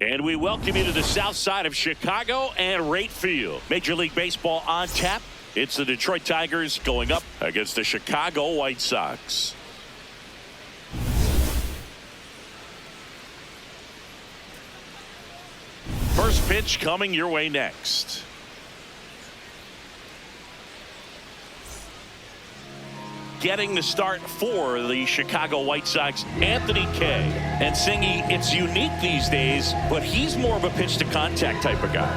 And we welcome you to the south side of Chicago and Wright Field. Major League Baseball on tap. It's the Detroit Tigers going up against the Chicago White Sox. First pitch coming your way next. Getting the start for the Chicago White Sox, Anthony Kay. And Singy, it's unique these days, but he's more of a pitch to contact type of guy.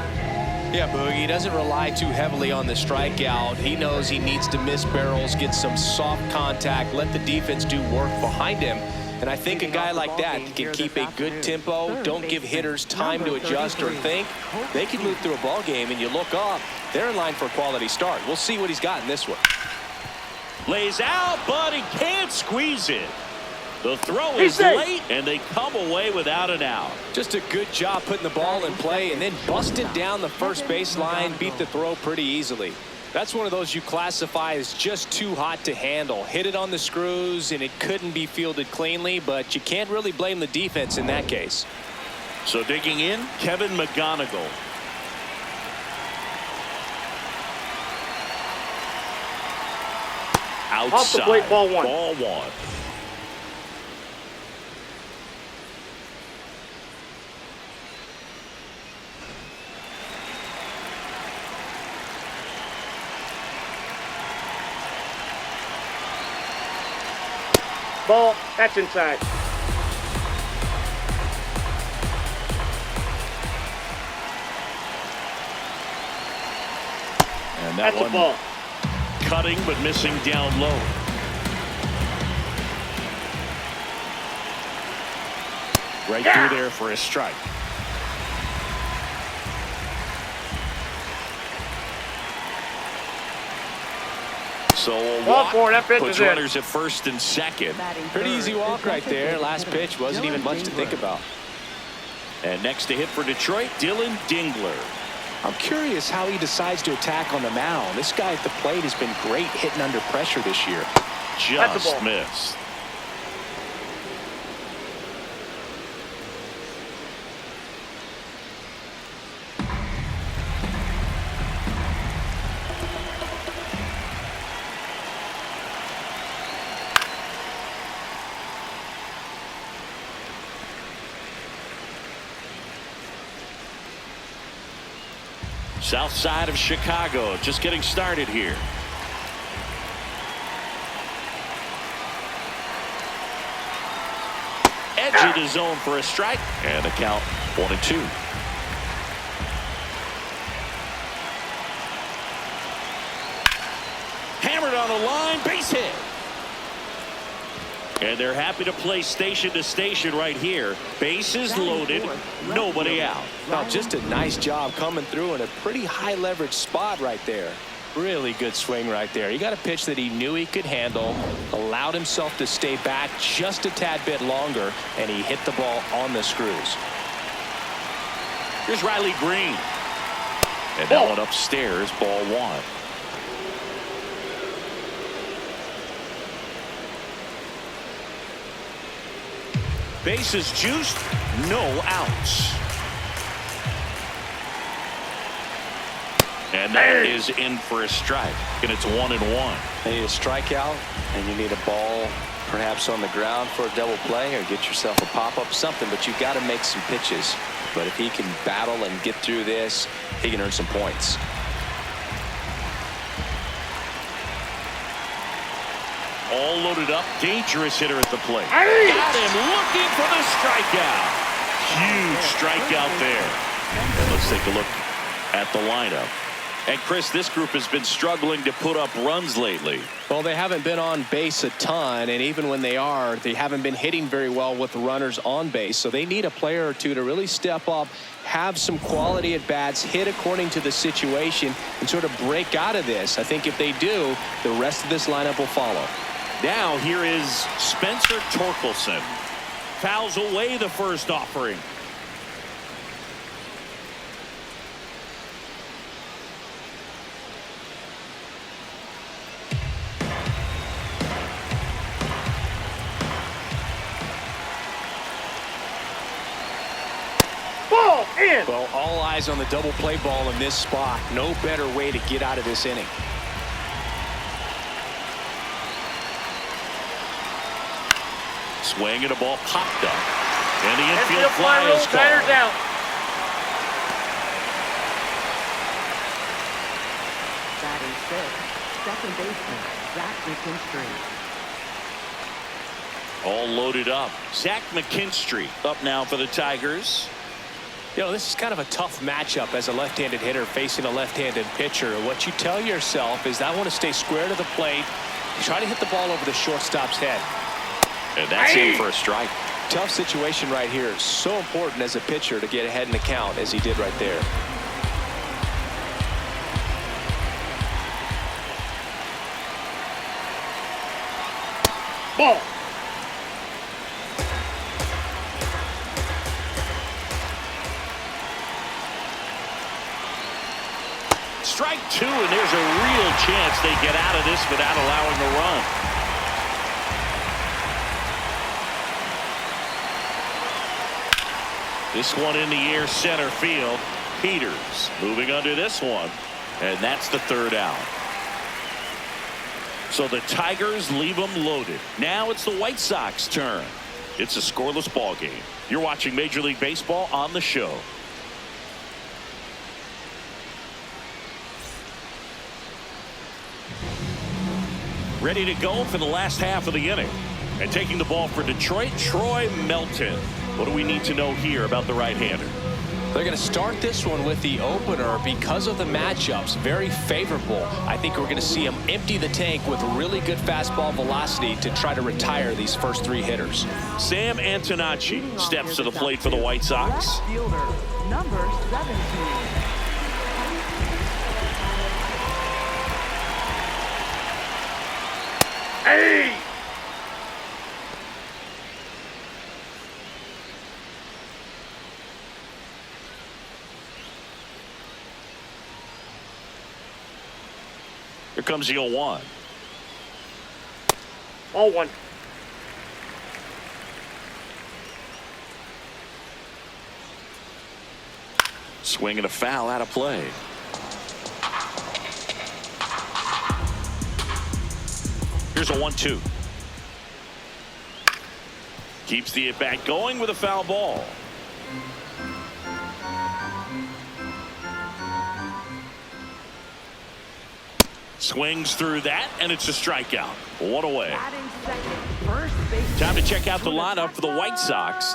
Yeah, Boogie, he doesn't rely too heavily on the strikeout. He knows he needs to miss barrels, get some soft contact, let the defense do work behind him. And I think a guy like that can keep a good tempo, don't give hitters time to adjust or think. They can move through a ball game, and you look up, they're in line for a quality start. We'll see what he's got in this one. Lays out, but he can't squeeze it. The throw is late, and they come away without an out. Just a good job putting the ball in play and then busted down the first baseline, beat the throw pretty easily. That's one of those you classify as just too hot to handle. Hit it on the screws, and it couldn't be fielded cleanly, but you can't really blame the defense in that case. So digging in, Kevin McGonigal. Outside. Off the plate, ball one. Ball one. Ball, that's inside. And that that's one a ball. Cutting but missing down low. Right through there for a strike. So a walk puts runners at first and second. Pretty easy walk right there. Last pitch wasn't even much to think about. And next to hit for Detroit, Dylan Dingler. I'm curious how he decides to attack on the mound. This guy at the plate has been great hitting under pressure this year. Just missed. South side of Chicago, just getting started here. Edge of the zone for a strike, and the count 1-2. Hammered on the line, base hit. And they're happy to play station to station right here. Bases loaded, nobody out. Now, just a nice job coming through in a pretty high leverage spot right there. Really good swing right there. He got a pitch that he knew he could handle, allowed himself to stay back just a tad bit longer, and he hit the ball on the screws. Here's Riley Green. And that one upstairs, ball one. Bases juiced, no outs. And that is in for a strike. And it's 1-1. You need a strikeout, and you need a ball perhaps on the ground for a double play, or get yourself a pop-up, something, but you've got to make some pitches. But if he can battle and get through this, he can earn some points. All loaded up, dangerous hitter at the plate. Got him looking for the strikeout. Huge strikeout there. And let's take a look at the lineup. And Chris, this group has been struggling to put up runs lately. Well, they haven't been on base a ton, and even when they are, they haven't been hitting very well with runners on base. So they need a player or two to really step up, have some quality at bats, hit according to the situation, and sort of break out of this. I think if they do, the rest of this lineup will follow. Now here is Spencer Torkelson. Fouls away the first offering. In. Well, all eyes on the double play ball in this spot. No better way to get out of this inning. Swing and a ball popped up. And the infield fly fly roll, is Diners called. out. Batting sixth, second baseman, Zach McKinstry. All loaded up. Zach McKinstry up now for the Tigers. You know, this is kind of a tough matchup as a left-handed hitter facing a left-handed pitcher. What you tell yourself is, I want to stay square to the plate, try to hit the ball over the shortstop's head. And that's in for a strike. Tough situation right here. So important as a pitcher to get ahead in the count as he did right there. Ball. Strike two, and there's a real chance they get out of this without allowing a run. This one in the air, center field. Peters moving under this one, and that's the third out. So the Tigers leave them loaded. Now it's the White Sox turn. It's a scoreless ball game. You're watching Major League Baseball on the show. Ready to go for the last half of the inning. And taking the ball for Detroit, Troy Melton. What do we need to know here about the right-hander? They're going to start this one with the opener because of the matchups. Very favorable. I think we're going to see him empty the tank with really good fastball velocity to try to retire these first three hitters. Sam Antonacci steps to the plate for the White Sox. Left fielder, number 17. Hey! Here comes the 0-1. Ball one. Swing and a foul out of play. Here's a 1-2. Keeps the at-bat going with a foul ball. Swings through that, and it's a strikeout. One away. Batting second, first baseman. Time to check out the lineup for the White Sox.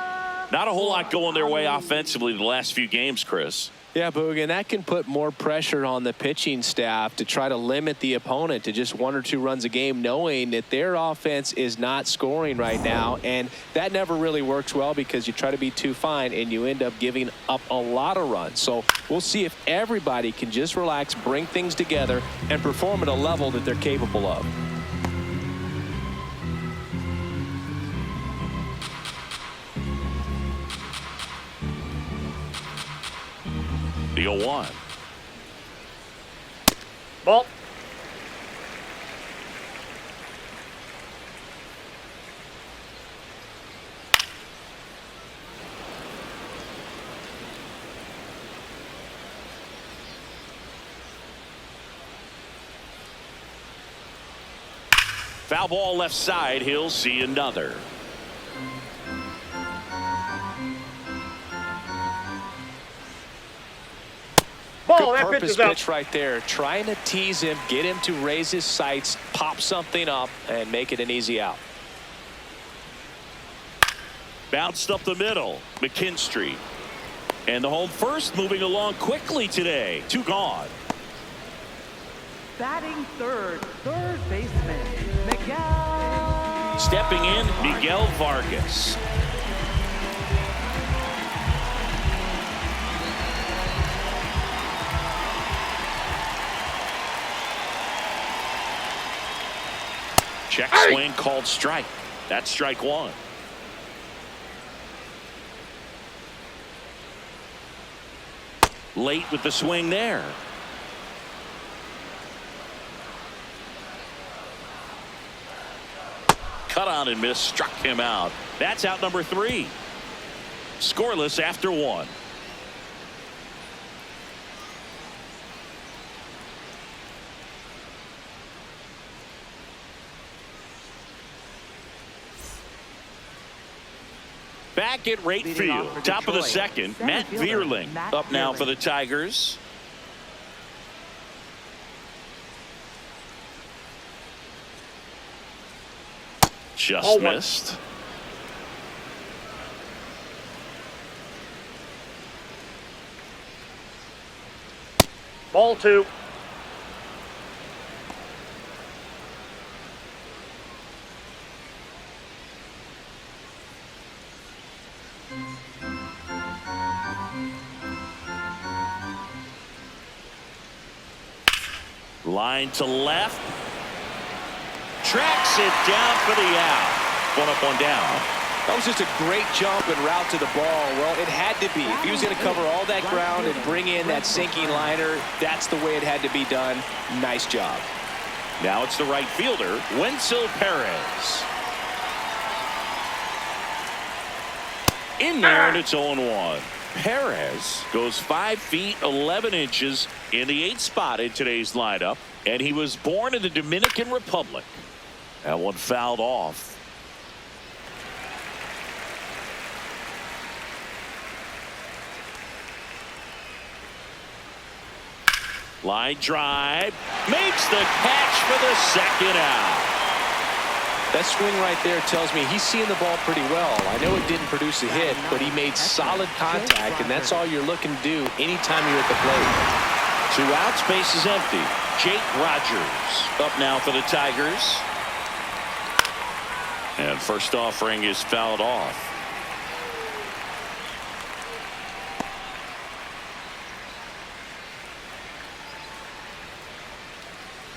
Not a whole lot going their way offensively the last few games, Chris. Yeah, Boog, and that can put more pressure on the pitching staff to try to limit the opponent to just 1 or 2 runs a game, knowing that their offense is not scoring right now. And that never really works well because you try to be too fine and you end up giving up a lot of runs. So we'll see if everybody can just relax, bring things together, and perform at a level that they're capable of. The 0-1. Ball. Foul ball left side. He'll see another. Ball. Good That pitch purpose is out. pitch right there, trying to tease him, get him to raise his sights, pop something up, and make it an easy out. Bounced up the middle. McKinstry. And the home first moving along quickly today. 2 gone. Batting third, third baseman, Miguel. Stepping in, Miguel Vargas. Check swing called strike. That's strike 1. Late with the swing there. Cut on and miss, struck him out. That's out number 3. Scoreless after 1. Back at right Leading off field, for top of the Detroit, second, center Matt fielder, Vierling Matt up now Vierling. for the Tigers. Just missed. Ball 2. Line to left. Tracks it down for the out. One up, one down. That was just a great jump and route to the ball. Well, it had to be. If he was going to cover all that ground and bring in that sinking liner, that's the way it had to be done. Nice job. Now it's the right fielder, Wenzel Perez. In there, and it's 0-1. Perez goes 5 feet 11 inches in the 8th spot in today's lineup, and he was born in the Dominican Republic. That one fouled off. Line drive, makes the catch for the second out. That swing right there tells me he's seeing the ball pretty well. I know it didn't produce a hit, but he made solid contact, and that's all you're looking to do anytime you're at the plate. 2 outs, base is empty. Jake Rogers up now for the Tigers. And first offering is fouled off.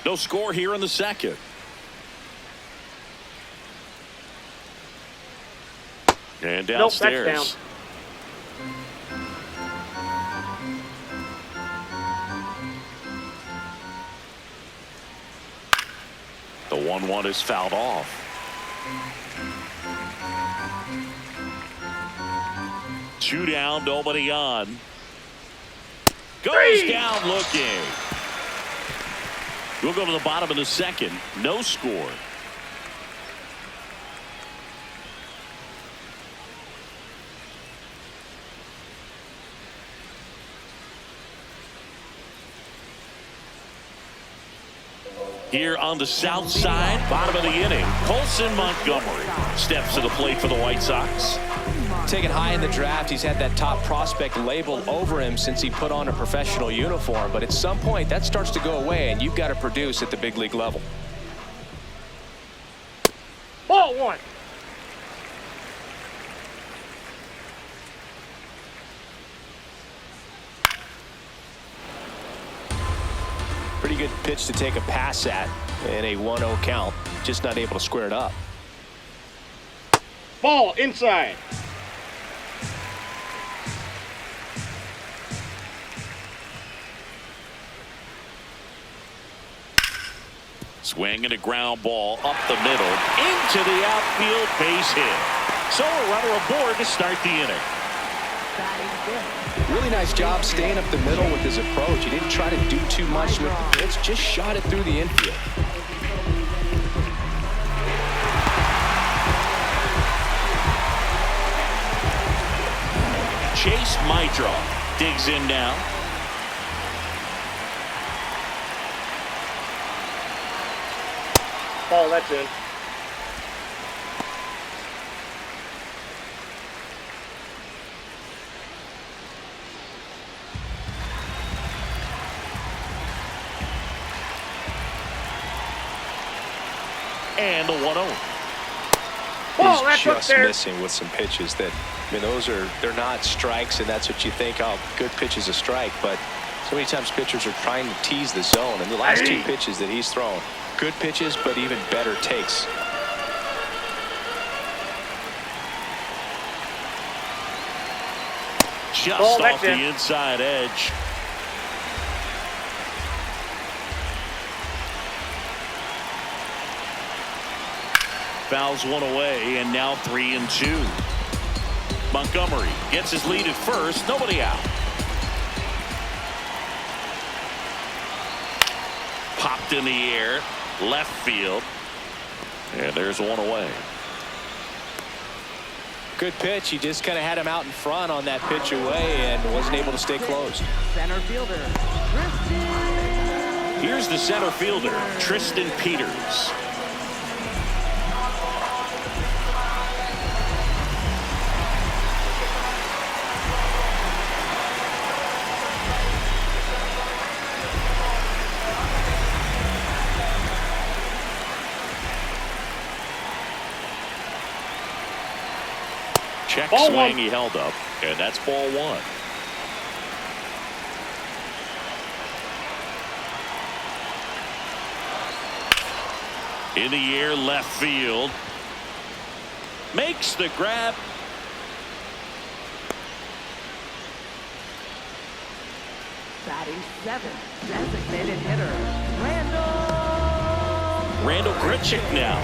No score here in the second. And downstairs. Nope, that's down. The 1-1 is fouled off. Two down, nobody on. Goes down looking. We'll go to the bottom of the second. No score. Here on the south side, bottom of the inning, Colson Montgomery steps to the plate for the White Sox. Taken high in the draft, he's had that top prospect label over him since he put on a professional uniform. But at some point, that starts to go away, and you've got to produce at the big league level. Ball 1. Pretty good pitch to take a pass at in a 1-0 count. Just not able to square it up. Ball inside. Swing and a ground ball up the middle into the outfield, base hit. So a runner aboard to start the inning. Really nice job staying up the middle with his approach. He didn't try to do too much with the pitch, just shot it through the infield. Chase Maidra digs in now. Ball, that's in. And the 1-0. Ball, that's up Just there. missing with some pitches that, I mean, they're not strikes, and that's what you think, oh, good pitch is a strike, but so many times pitchers are trying to tease the zone, and the last 2 pitches that he's thrown, good pitches, but even better takes. Just Ball, off that's the in. inside edge. Fouls one away, and now 3-2. Montgomery gets his lead at first, nobody out. Popped in the air, left field, and there's one away. Good pitch. He just kind of had him out in front on that pitch away and wasn't able to stay close. Center fielder, Tristan. Here's the center fielder, Tristan Peters. Check Ball swing one. he held up, and that's ball one. In the air, left field. Makes the grab. Batting seventh, designated hitter, Randall Grichuk now.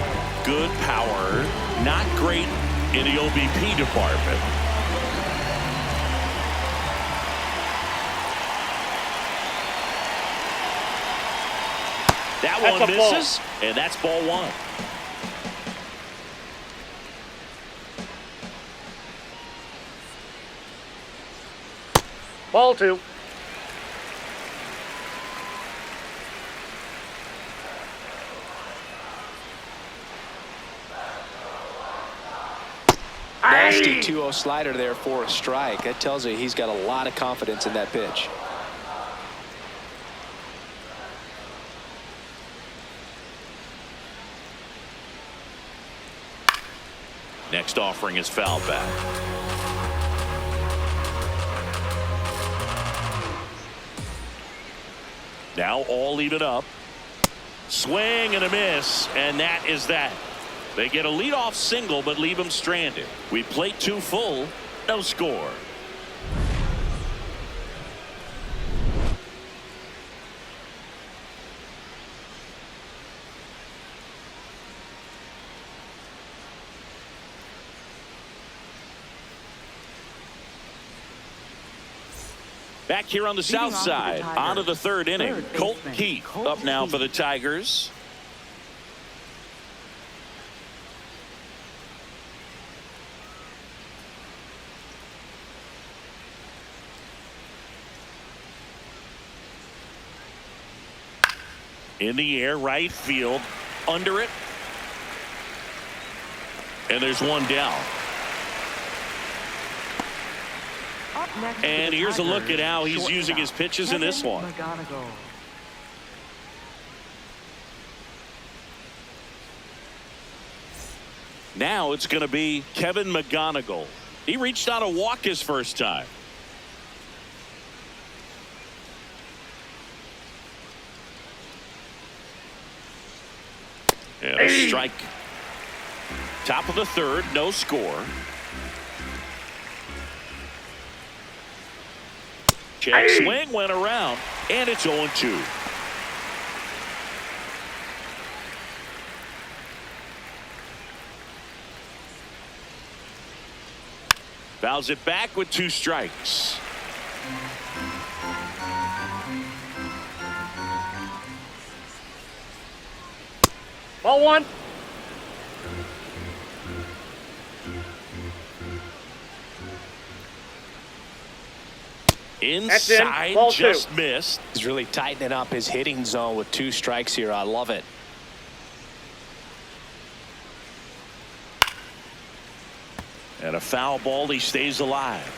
Good power, not great in the OBP department. That That's one a ball. misses, and that's ball one. Ball two. Nasty 2-0 slider there for a strike. That tells you he's got a lot of confidence in that pitch. Next offering is foul back. Now all even up. Swing and a miss, and that is that. They get a leadoff single but leave him stranded. We play two full, no score. Back here on the south side, on to the third inning. Colton Keith up now for the Tigers. In the air, right field, under it. And there's one down. And here's a look at how he's using his pitches in this one. Now it's going to be Kevin McGonigal. He reached out a walk his first time. And a strike. Top of the third, no score. Check swing went around, and it's 0-2. Fouls it back with 2 strikes. Ball one. Inside, Ball just two. missed. He's really tightening up his hitting zone with 2 strikes here. I love it. And a foul ball, he stays alive.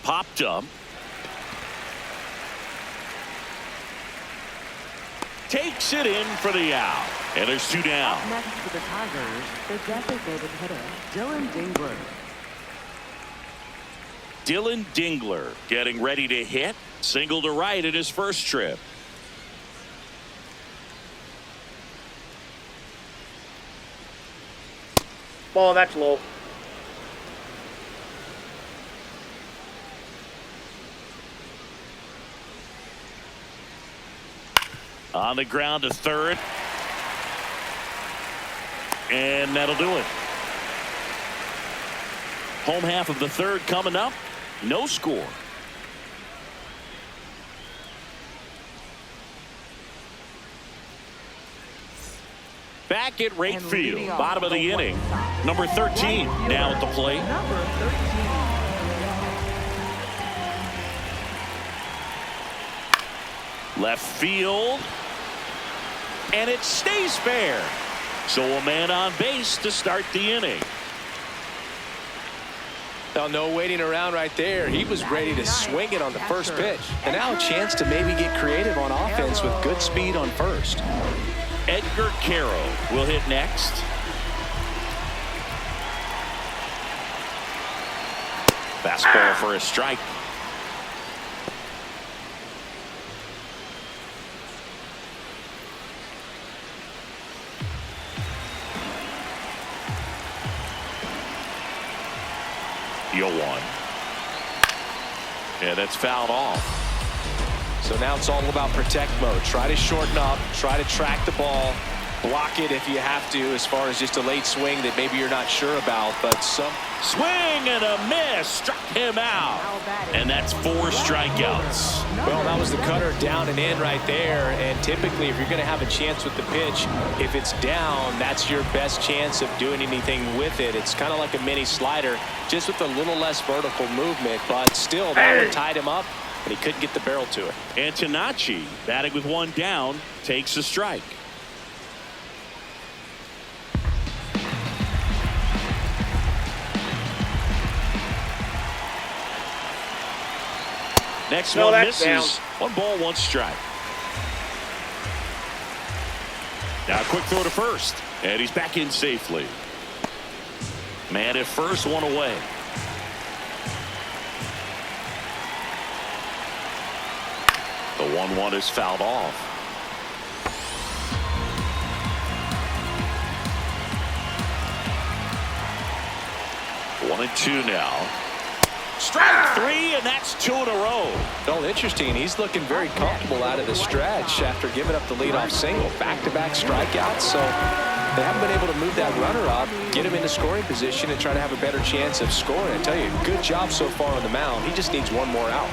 Popped up. Takes it in for the out. And there's 2 down. Up next to the Tigers, the designated hitter, Dylan Dingler. Dylan Dingler getting ready to hit. Single to right at his first trip. Ball, that's low. On the ground to third. And that'll do it. Home half of the third coming up. No score. Back at right And field, leading off bottom of the the inning. White Sox, Number 13 right fielder, now at the plate. Number 13. Left field. And it stays fair. So a man on base to start the inning. Now, no waiting around right there. He was ready to swing it on the first pitch. And now a chance to maybe get creative on offense with good speed on first. Edgar Caro will hit next. Fastball for a strike. One. And that's fouled off. So now it's all about protect mode. Try to shorten up, try to track the ball, block it if you have to, as far as just a late swing that maybe you're not sure about. But some swing and a miss, struck him out. And that's 4 strikeouts. Well, that was the cutter down and in right there. And typically, if you're going to have a chance with the pitch, if it's down, that's your best chance of doing anything with it. It's kind of like a mini slider, just with a little less vertical movement. But still, that one tied him up, and he couldn't get the barrel to it. Antonacci, batting with 1 down, takes a strike. Next one misses. Down. 1 ball, 1 strike. Now a quick throw to first. And he's back in safely. Man at first, 1 away. The 1-1 is fouled off. One and 2 now. Strike 3, and that's 2 in a row. Well, interesting. He's looking very comfortable out of the stretch after giving up the leadoff single. Back-to-back strikeouts, so they haven't been able to move that runner up, get him into scoring position, and try to have a better chance of scoring. I tell you, good job so far on the mound. He just needs 1 more out.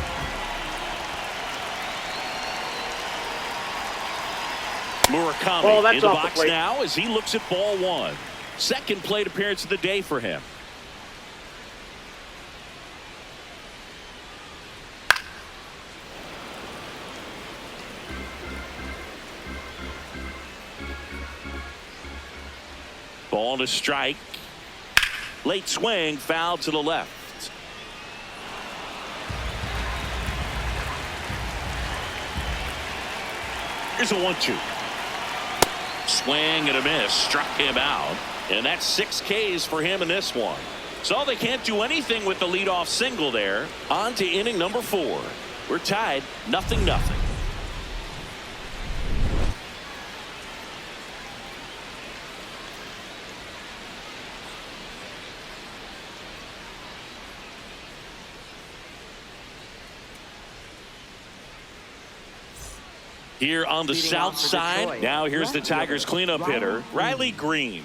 Murakami in the box now as he looks at ball 1. Second plate appearance of the day for him. Ball to strike. Late swing, foul to the left. Here's a 1-2. Swing and a miss, struck him out. And that's 6 Ks for him in this one. So they can't do anything with the leadoff single there. On to inning number 4. We're tied 0-0. Here on the south side, now here's the Tigers cleanup hitter, Riley Green.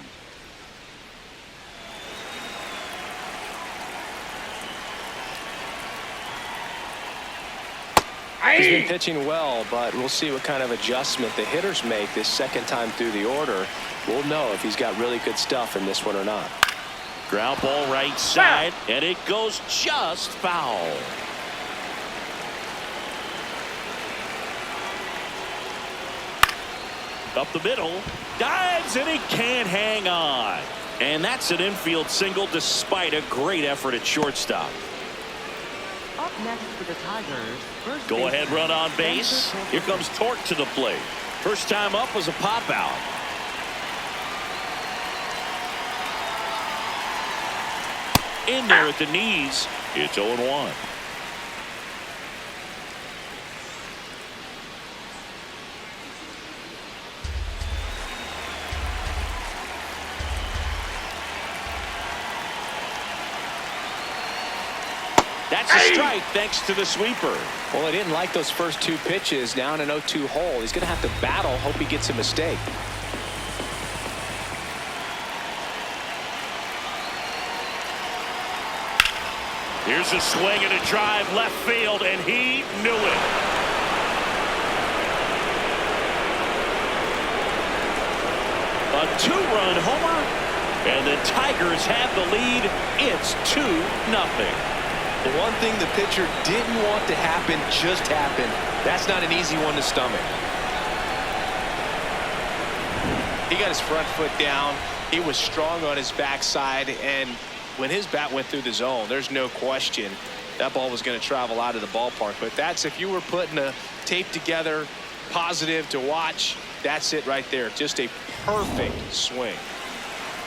He's been pitching well, but we'll see what kind of adjustment the hitters make this second time through the order. We'll know if he's got really good stuff in this one or not. Ground ball right side, and it goes just foul. Up the middle, dives, and he can't hang on. And that's an infield single despite a great effort at shortstop. Up next for the Tigers, first Go ahead run on base. Here comes Torque to the plate. First time up was a pop out. In there at the knees. It's 0-1. That's a strike thanks to the sweeper. Well, I didn't like those first 2 pitches. Now in an 0-2 hole. He's going to have to battle, hope he gets a mistake. Here's a swing and a drive left field, and he knew it. A two-run homer, and the Tigers have the lead. It's 2-0. The one thing the pitcher didn't want to happen just happened. That's not an easy one to stomach. He got his front foot down. He was strong on his backside, and when his bat went through the zone, there's no question that ball was going to travel out of the ballpark. But that's, if you were putting a tape together, positive to watch, that's it right there. Just a perfect swing.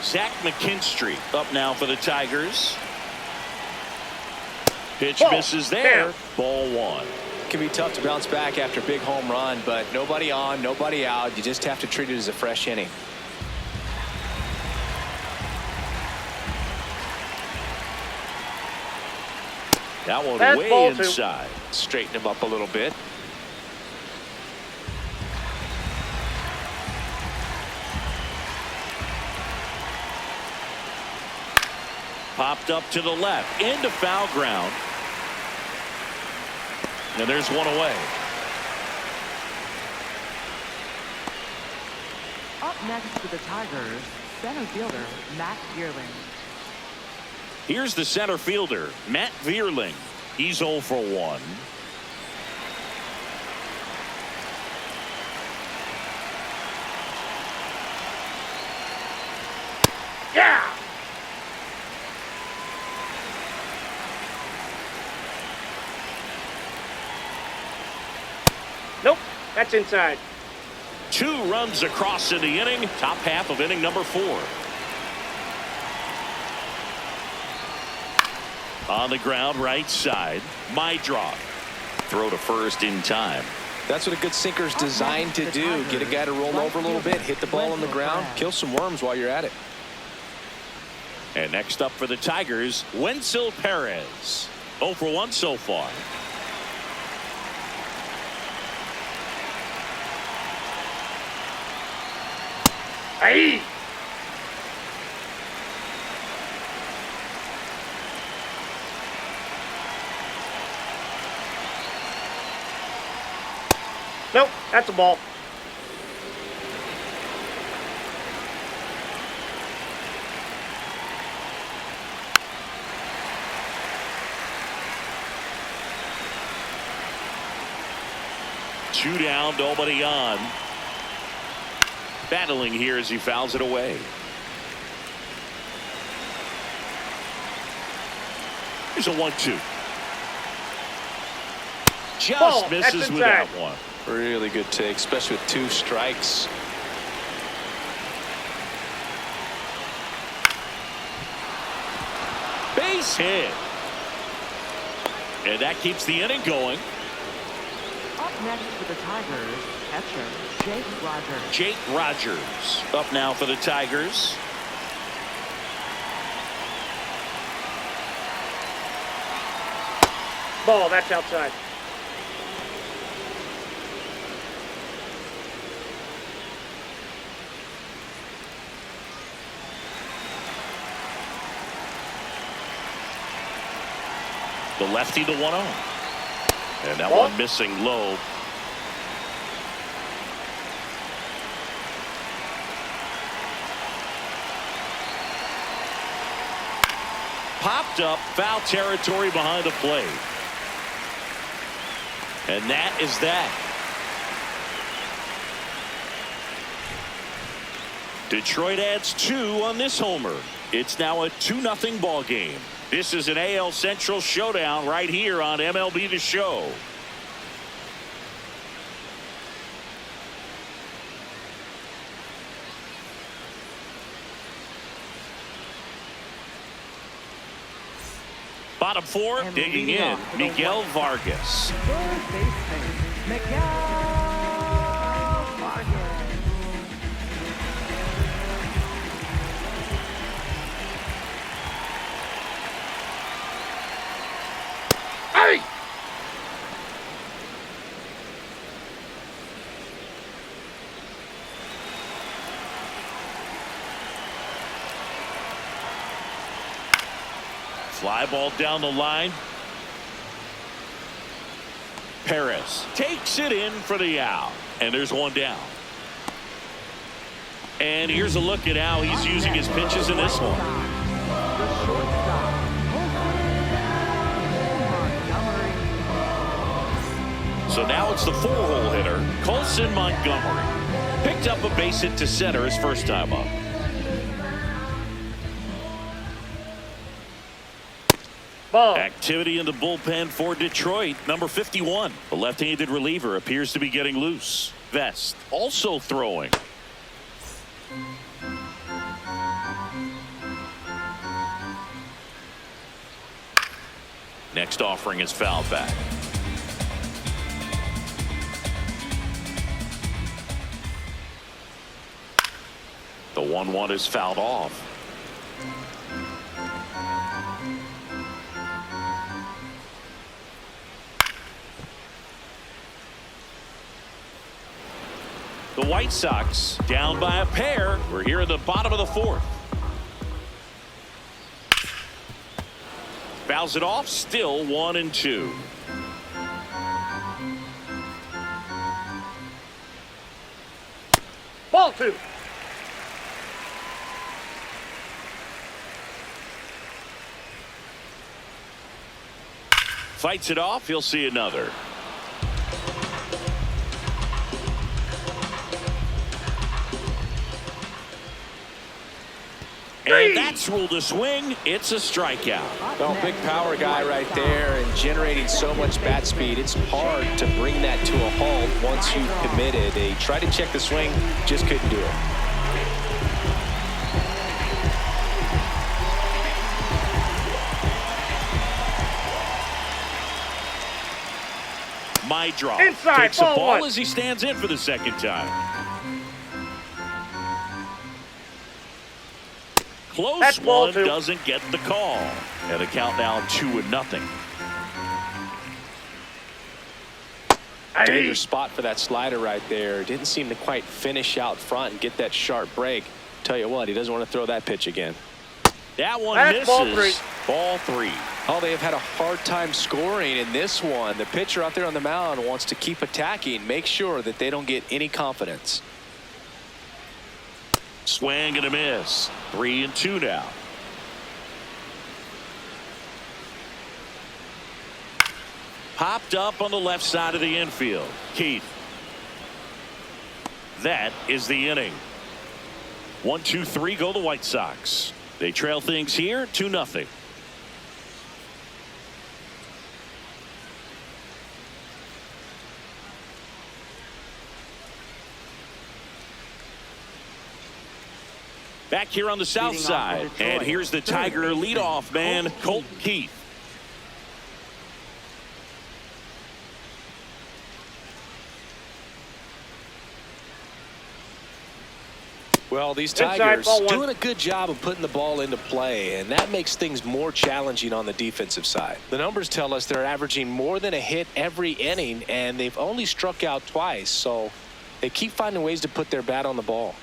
Zach McKinstry up now for the Tigers. Pitch misses there. Ball 1. It can be tough to bounce back after a big home run, but nobody on, nobody out. You just have to treat it as a fresh inning. That one That's way ball inside. Straighten him up a little bit. Popped up to the left into foul ground. And there's one away. Up next for the Tigers, center fielder Matt Vierling. Here's the center fielder, Matt Vierling. He's 0 for 1. Yeah! Nope, that's inside. 2 runs across in the inning. Top half of inning number 4. On the ground, right side. My drop. Throw to first in time. That's what a good sinker's designed to do. Get a guy to roll over a little bit, hit the ball on the ground, kill some worms while you're at it. And next up for the Tigers, Wenzel Perez. 0 for 1 so far. Hey! Nope, that's a ball. Two down, nobody on. Battling here as he fouls it away. Here's a 1-2. Just misses with that one. Really good take, especially with 2 strikes. Base hit. And that keeps the inning going. Up next for the Tigers, catcher Jake Rogers. Jake Rogers up now for the Tigers. Ball, that's outside. The lefty to 1-0. And that Ball. one missing low. Popped up, foul territory behind the plate. And that is that. Detroit adds 2 on this homer. It's now a 2-0 ball game. This is an AL Central showdown right here on MLB The Show. Bottom 4, digging in, Miguel Vargas. Third baseman Miguel Vargas. Hey! Fly ball down the line. Perez takes it in for the out. And there's one down. And here's a look at how he's using his pitches in this one. The shortstop, Montgomery. So now it's the 4-hole hitter, Colson Montgomery. Picked up a base hit to center his first time up. Ball. Activity in the bullpen for Detroit. Number 51, the left-handed reliever, appears to be getting loose. Vest also throwing. Next offering is fouled back. The 1-1 is fouled off. The White Sox down by a pair. We're here in the bottom of the fourth. Fouls it off, still 1-2. Ball 2. Fights it off, he'll see another. And that's ruled a swing. It's a strikeout. Well, big power guy right there and generating so much bat speed. It's hard to bring that to a halt once you've committed. They tried to check the swing, just couldn't do it. My drop. Inside, takes a ball ball 1. as he stands in for the second time. Close That's ball one 2. doesn't get the call. And the count now 2-0. Dangerous spot for that slider right there. Didn't seem to quite finish out front and get that sharp break. Tell you what, he doesn't want to throw that pitch again. That one That's misses. ball 3. Ball 3. Oh, they have had a hard time scoring in this one. The pitcher out there on the mound wants to keep attacking, make sure that they don't get any confidence. Swing and a miss. 3-2 now. Popped up on the left side of the infield. Keith. That is the inning. 1-2-3 go the White Sox. They trail things here 2-0. Back here on the south side, and here's the Tiger leadoff man, Colt Keith. Well, these Inside, Tigers ball 1. doing a good job of putting the ball into play, and that makes things more challenging on the defensive side. The numbers tell us they're averaging more than a hit every inning, and they've only struck out twice, so they keep finding ways to put their bat on the ball.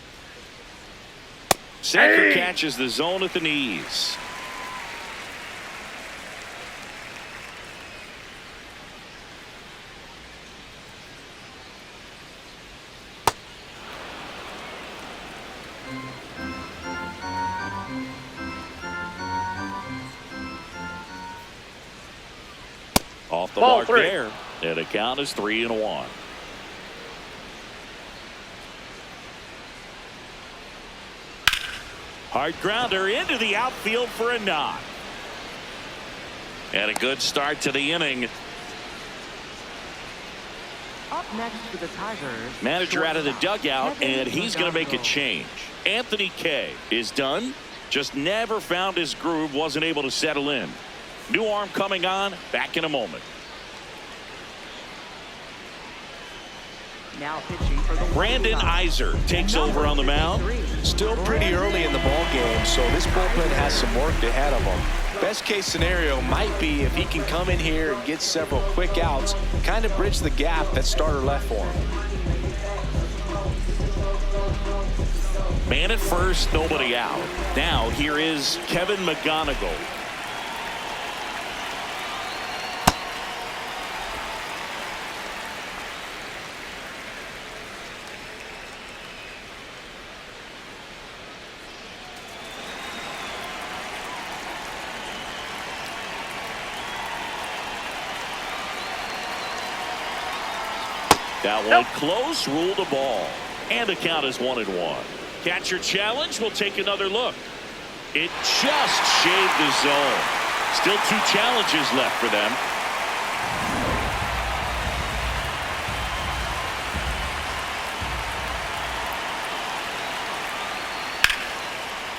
Sanford catches the zone at the knees. Off the Ball mark 3. there, and the count is 3-1. Hard grounder into the outfield for a knock. And a good start to the inning. Up next for the Tigers. Manager out of the dugout, Kevin and he's going to make a McDonald. change. Anthony Kay is done. Just never found his groove, wasn't able to settle in. New arm coming on, back in a moment. Now pitching for the Brandon White Sox. Iser takes over on the mound. Still pretty early in the ball game, so this bullpen has some work ahead of them. Best case scenario might be if he can come in here and get several quick outs, kind of bridge the gap that starter left for him. Man at first, nobody out. Now here is Kevin McGonigal. That one close, ruled a ball. And the count is 1-1. Catcher challenge. We'll take another look. It just shaved the zone. Still 2 challenges left for them.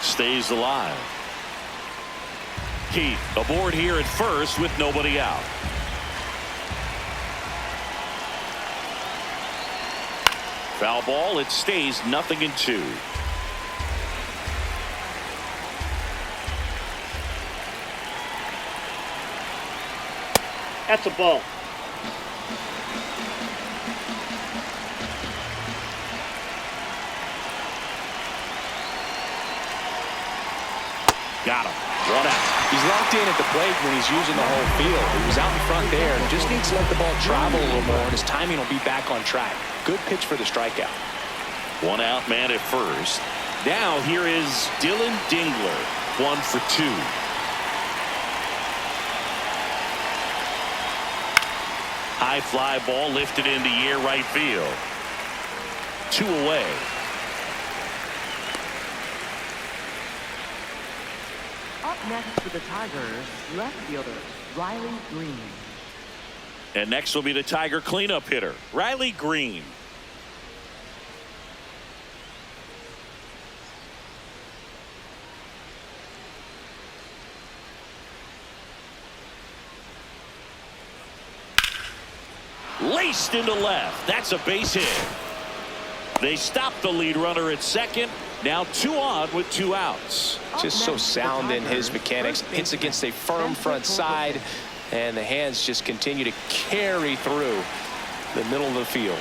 Stays alive. Keith aboard here at first with nobody out. Foul ball. It stays 0-2. That's a ball. Got him. 1 out. He's locked in at the plate when he's using the whole field. He was out in front there and just needs to let the ball travel a little more, and his timing will be back on track. Good pitch for the strikeout. 1 out, man at first. Now here is Dylan Dingler. 1 for 2. High fly ball lifted in the air right field. 2 away. Up next for the Tigers, left fielder Riley Green. And next will be the Tiger cleanup hitter, Riley Green. Laced into left. That's a base hit. They stopped the lead runner at second. Now 2 on with 2 outs. Just so sound in his mechanics. Hits against a firm front side, and the hands just continue to carry through the middle of the field.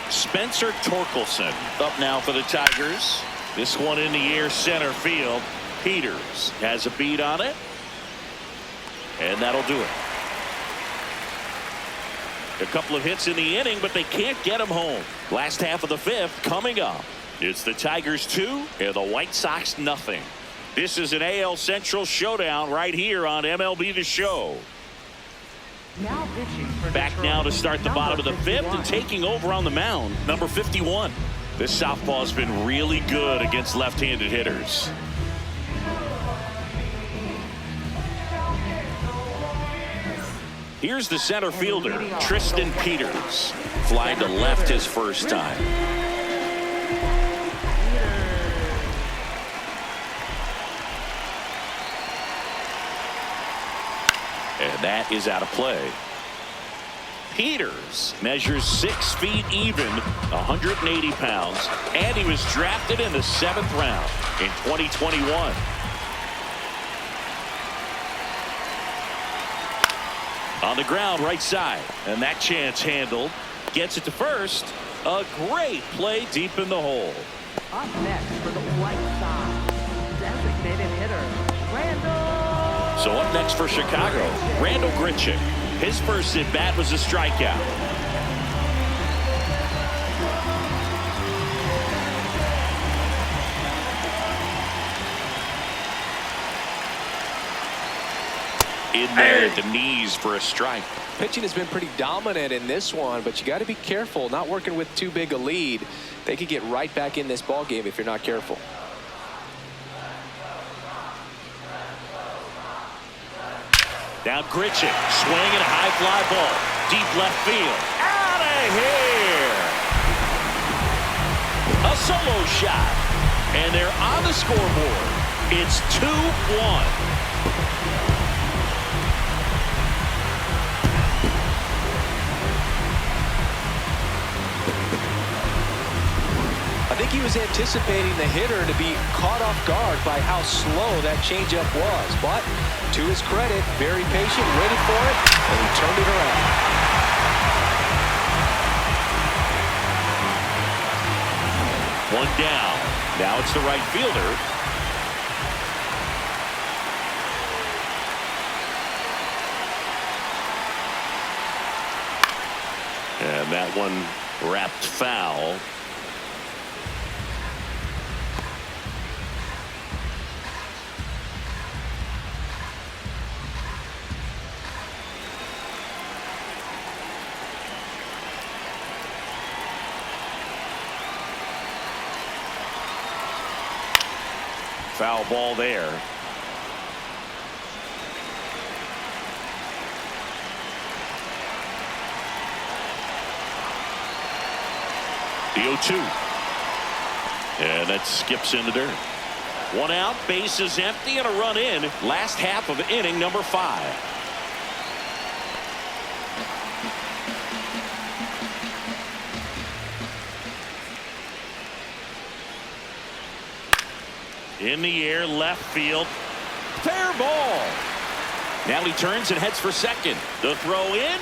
Spencer Torkelson up now for the Tigers. This one in the air center field. Peters has a beat on it, and that'll do it. A couple of hits in the inning, but they can't get him home. Last half of the 5th coming up. It's the Tigers 2 and the White Sox nothing. This is an AL Central showdown right here on MLB The Show. Now pitching for Back Detroit, now to start the bottom of the 5th 51. and taking over on the mound, number 51. This southpaw has been really good against left-handed hitters. Here's the center fielder, Tristan Peters. Flying to left his first time. And that is out of play. Peters measures 6 feet even, 180 pounds, and he was drafted in the 7th round in 2021. On the ground, right side, and that chance handled. Gets it to first. A great play deep in the hole. Up next for the White Sox, designated hitter Randall. So up next for Chicago, Randall Grichuk. His first at bat was a strikeout. In there at the knees for a strike. Pitching has been pretty dominant in this one, but you got to be careful. Not working with too big a lead. They could get right back in this ball game if you're not careful. Now Grichuk swinging a high fly ball. Deep left field. Out of here. A solo shot. And they're on the scoreboard. It's 2-1. I think he was anticipating the hitter to be caught off guard by how slow that changeup was. But to his credit, very patient, waited for it, and he turned it around. One down. Now it's the right fielder. And that one wrapped foul. Foul ball there. The 0-2. And that skips in the dirt. One out, bases empty, and a run in. Last half of inning number 5. In the air, left field. Fair ball. Now he turns and heads for second. The throw in,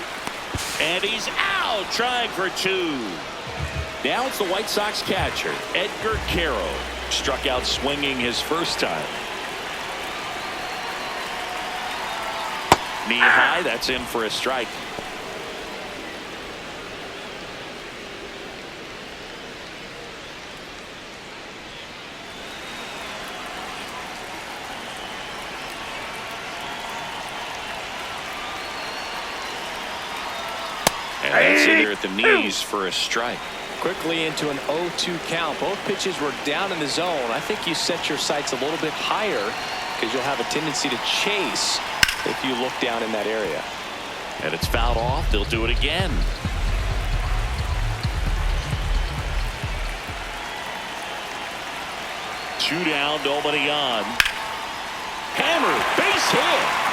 and he's out, trying for 2. Now it's the White Sox catcher, Edgar Carroll. Struck out swinging his first time. Knee high, that's in for a strike. And that's in there at the knees for a strike. Quickly into an 0-2 count. Both pitches were down in the zone. I think you set your sights a little bit higher because you'll have a tendency to chase if you look down in that area. And it's fouled off. They'll do it again. Two down, nobody on. Hammer, base hit.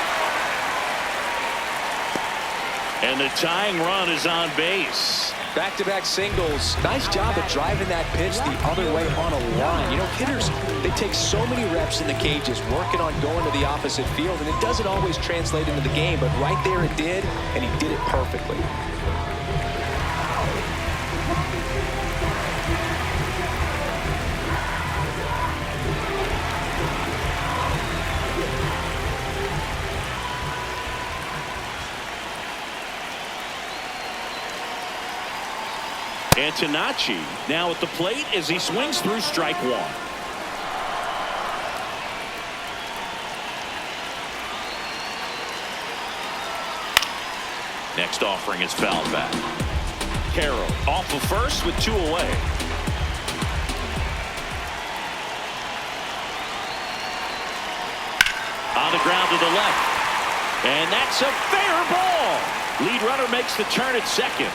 And the tying run is on base. Back-to-back singles. Nice job of driving that pitch the other way on a line. You know, hitters, they take so many reps in the cages working on going to the opposite field, and it doesn't always translate into the game, but right there it did, and he did it perfectly. Antonacci now at the plate as he swings through strike 1. Next offering is fouled back. Carroll off of first with 2 away. On the ground to the left. And that's a fair ball. Lead runner makes the turn at second.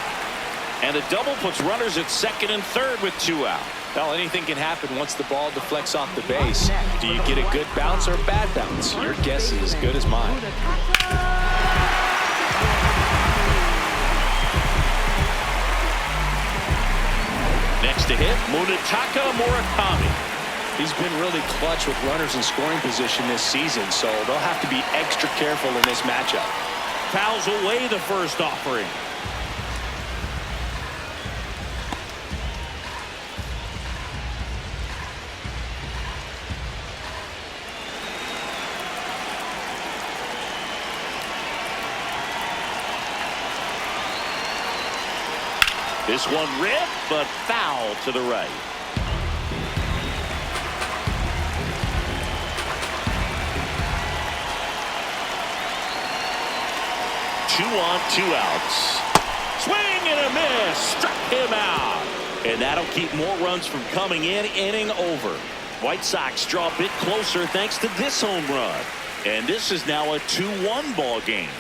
And a double puts runners at second and third with 2 out. Well, anything can happen once the ball deflects off the base. Do you get a good bounce or a bad bounce? Your guess is as good as mine. Next to hit, Munetaka Murakami. He's been really clutch with runners in scoring position this season, so they'll have to be extra careful in this matchup. Fouls away the first offering. This one ripped, but foul to the right. Two on, 2 outs. Swing and a miss. Struck him out. And that'll keep more runs from coming in. Inning over. White Sox draw a bit closer thanks to this home run. And this is now a 2-1 ball game.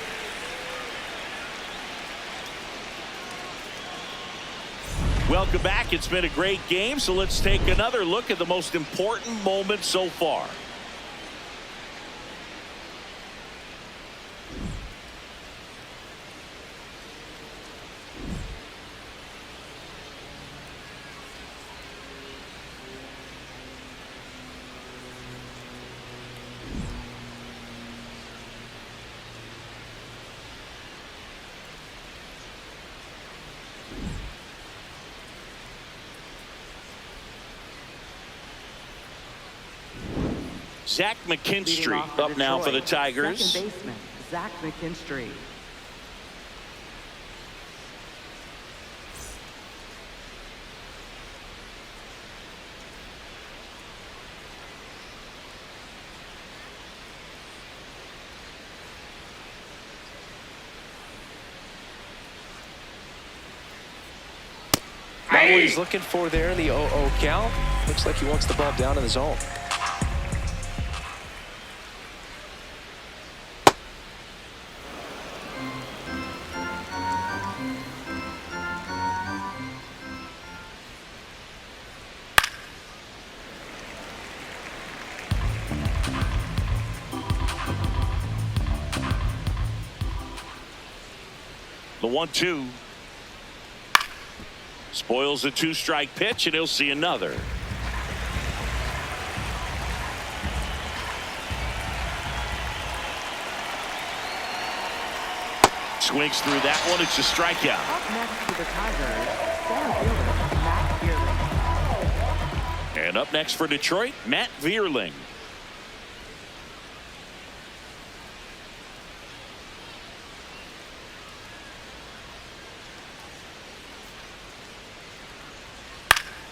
Welcome back. It's been a great game, so let's take another look at the most important moment so far. Zach McKinstry up now for the Tigers. Second baseman, Zach McKinstry. Not what he's looking for there in the 0-0 count. Looks like he wants the ball down in the zone. The 1-2. Spoils the 2-strike pitch, and he'll see another. Swings through that one. It's a strikeout. Up next to the Tigers, center fielder Matt Vierling. And up next for Detroit, Matt Vierling.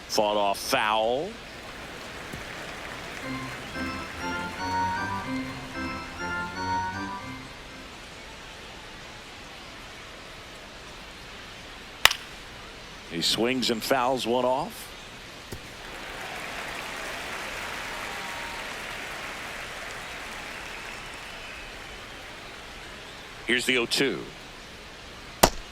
Fought off foul. He swings and fouls one off. Here's the 0-2.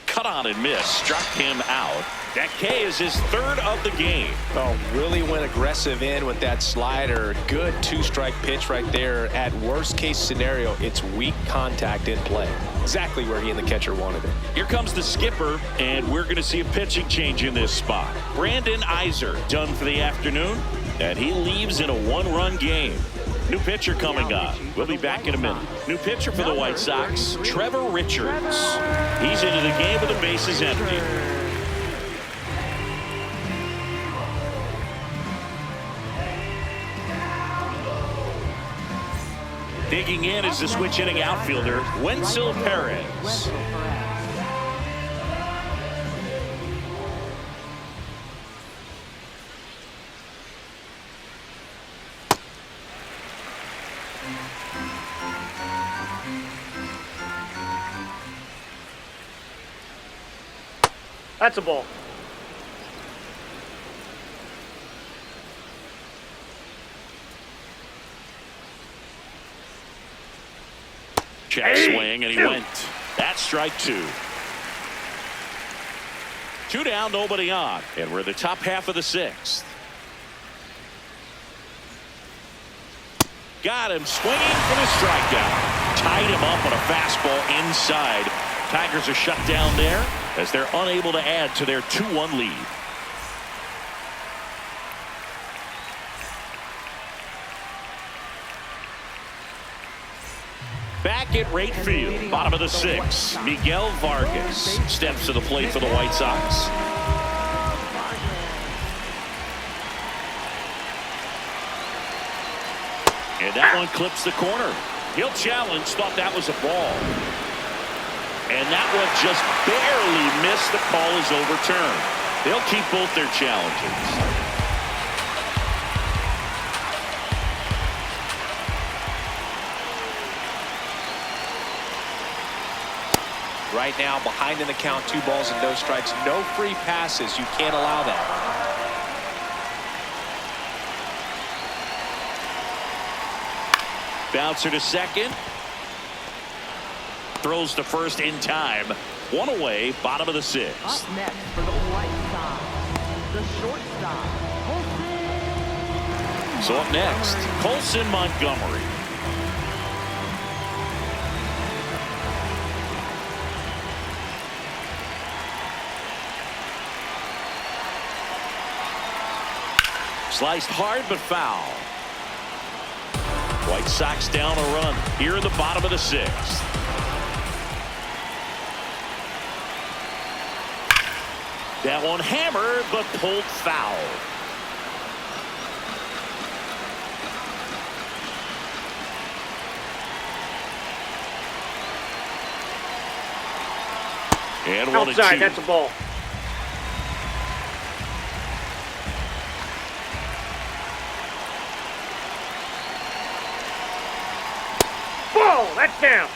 Cut on and miss. Struck him out. That K is his third of the game. Oh, really went aggressive in with that slider. Good 2-strike pitch right there. At worst case scenario, it's weak contact in play. Exactly where he and the catcher wanted it. Here comes the skipper, and we're going to see a pitching change in this spot. Brandon Iser done for the afternoon, and he leaves in a 1-run game. New pitcher coming up. We'll be back in a minute. New pitcher for the White Sox, Trevor Richards. He's into the game with the bases empty. Digging in is the switch hitting outfielder, Wenzel Perez. That's a ball. Check swing, and he went. That's strike 2. 2 down, nobody on. And we're in the top half of the 6th. Got him swinging for the strikeout. Tied him up on a fastball inside. Tigers are shut down there as they're unable to add to their 2-1 lead. Back at right field, bottom of the 6th, Miguel Vargas steps to the plate for the White Sox. And that one clips the corner. He'll challenge, thought that was a ball. And that one just barely missed. The call is overturned. They'll keep both their challenges. Right now, behind in the count, 2 balls and no strikes. No free passes. You can't allow that. Bouncer to second. Throws to first in time. 1 away, bottom of the 6th. Up next for the White Sox, the shortstop, Colson. So up next, Colson Montgomery. Sliced hard but foul. White Sox down a run here in the bottom of the 6th. That one hammered but pulled foul. And 1-2. Outside, that's a ball. Ball, that's down.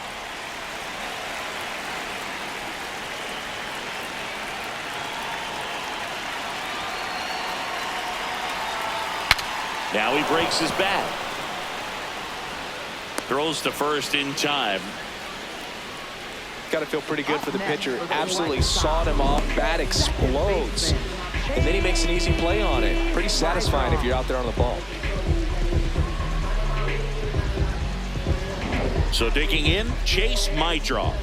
Now he breaks his bat. Throws to first in time. Got to feel pretty good for the pitcher. Absolutely sawed him off. Bat explodes. And then he makes an easy play on it. Pretty satisfying if you're out there on the ball. So digging in, Chase Maidroff.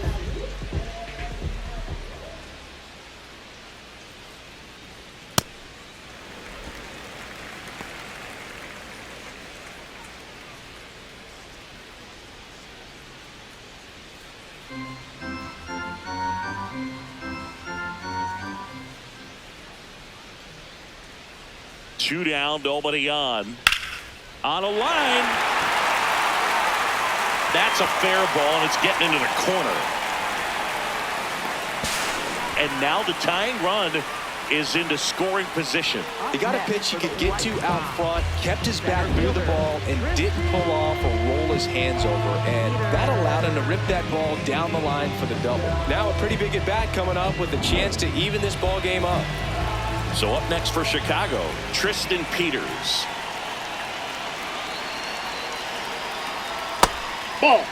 2 down, nobody on. On a line. That's a fair ball, and it's getting into the corner. And now the tying run is into scoring position. He got a pitch he could get to out front, kept his back near the ball, and didn't pull off or roll his hands over. And that allowed him to rip that ball down the line for the double. Now a pretty big at-bat coming up with a chance to even this ball game up. So up next for Chicago, Tristan Peters. Ball.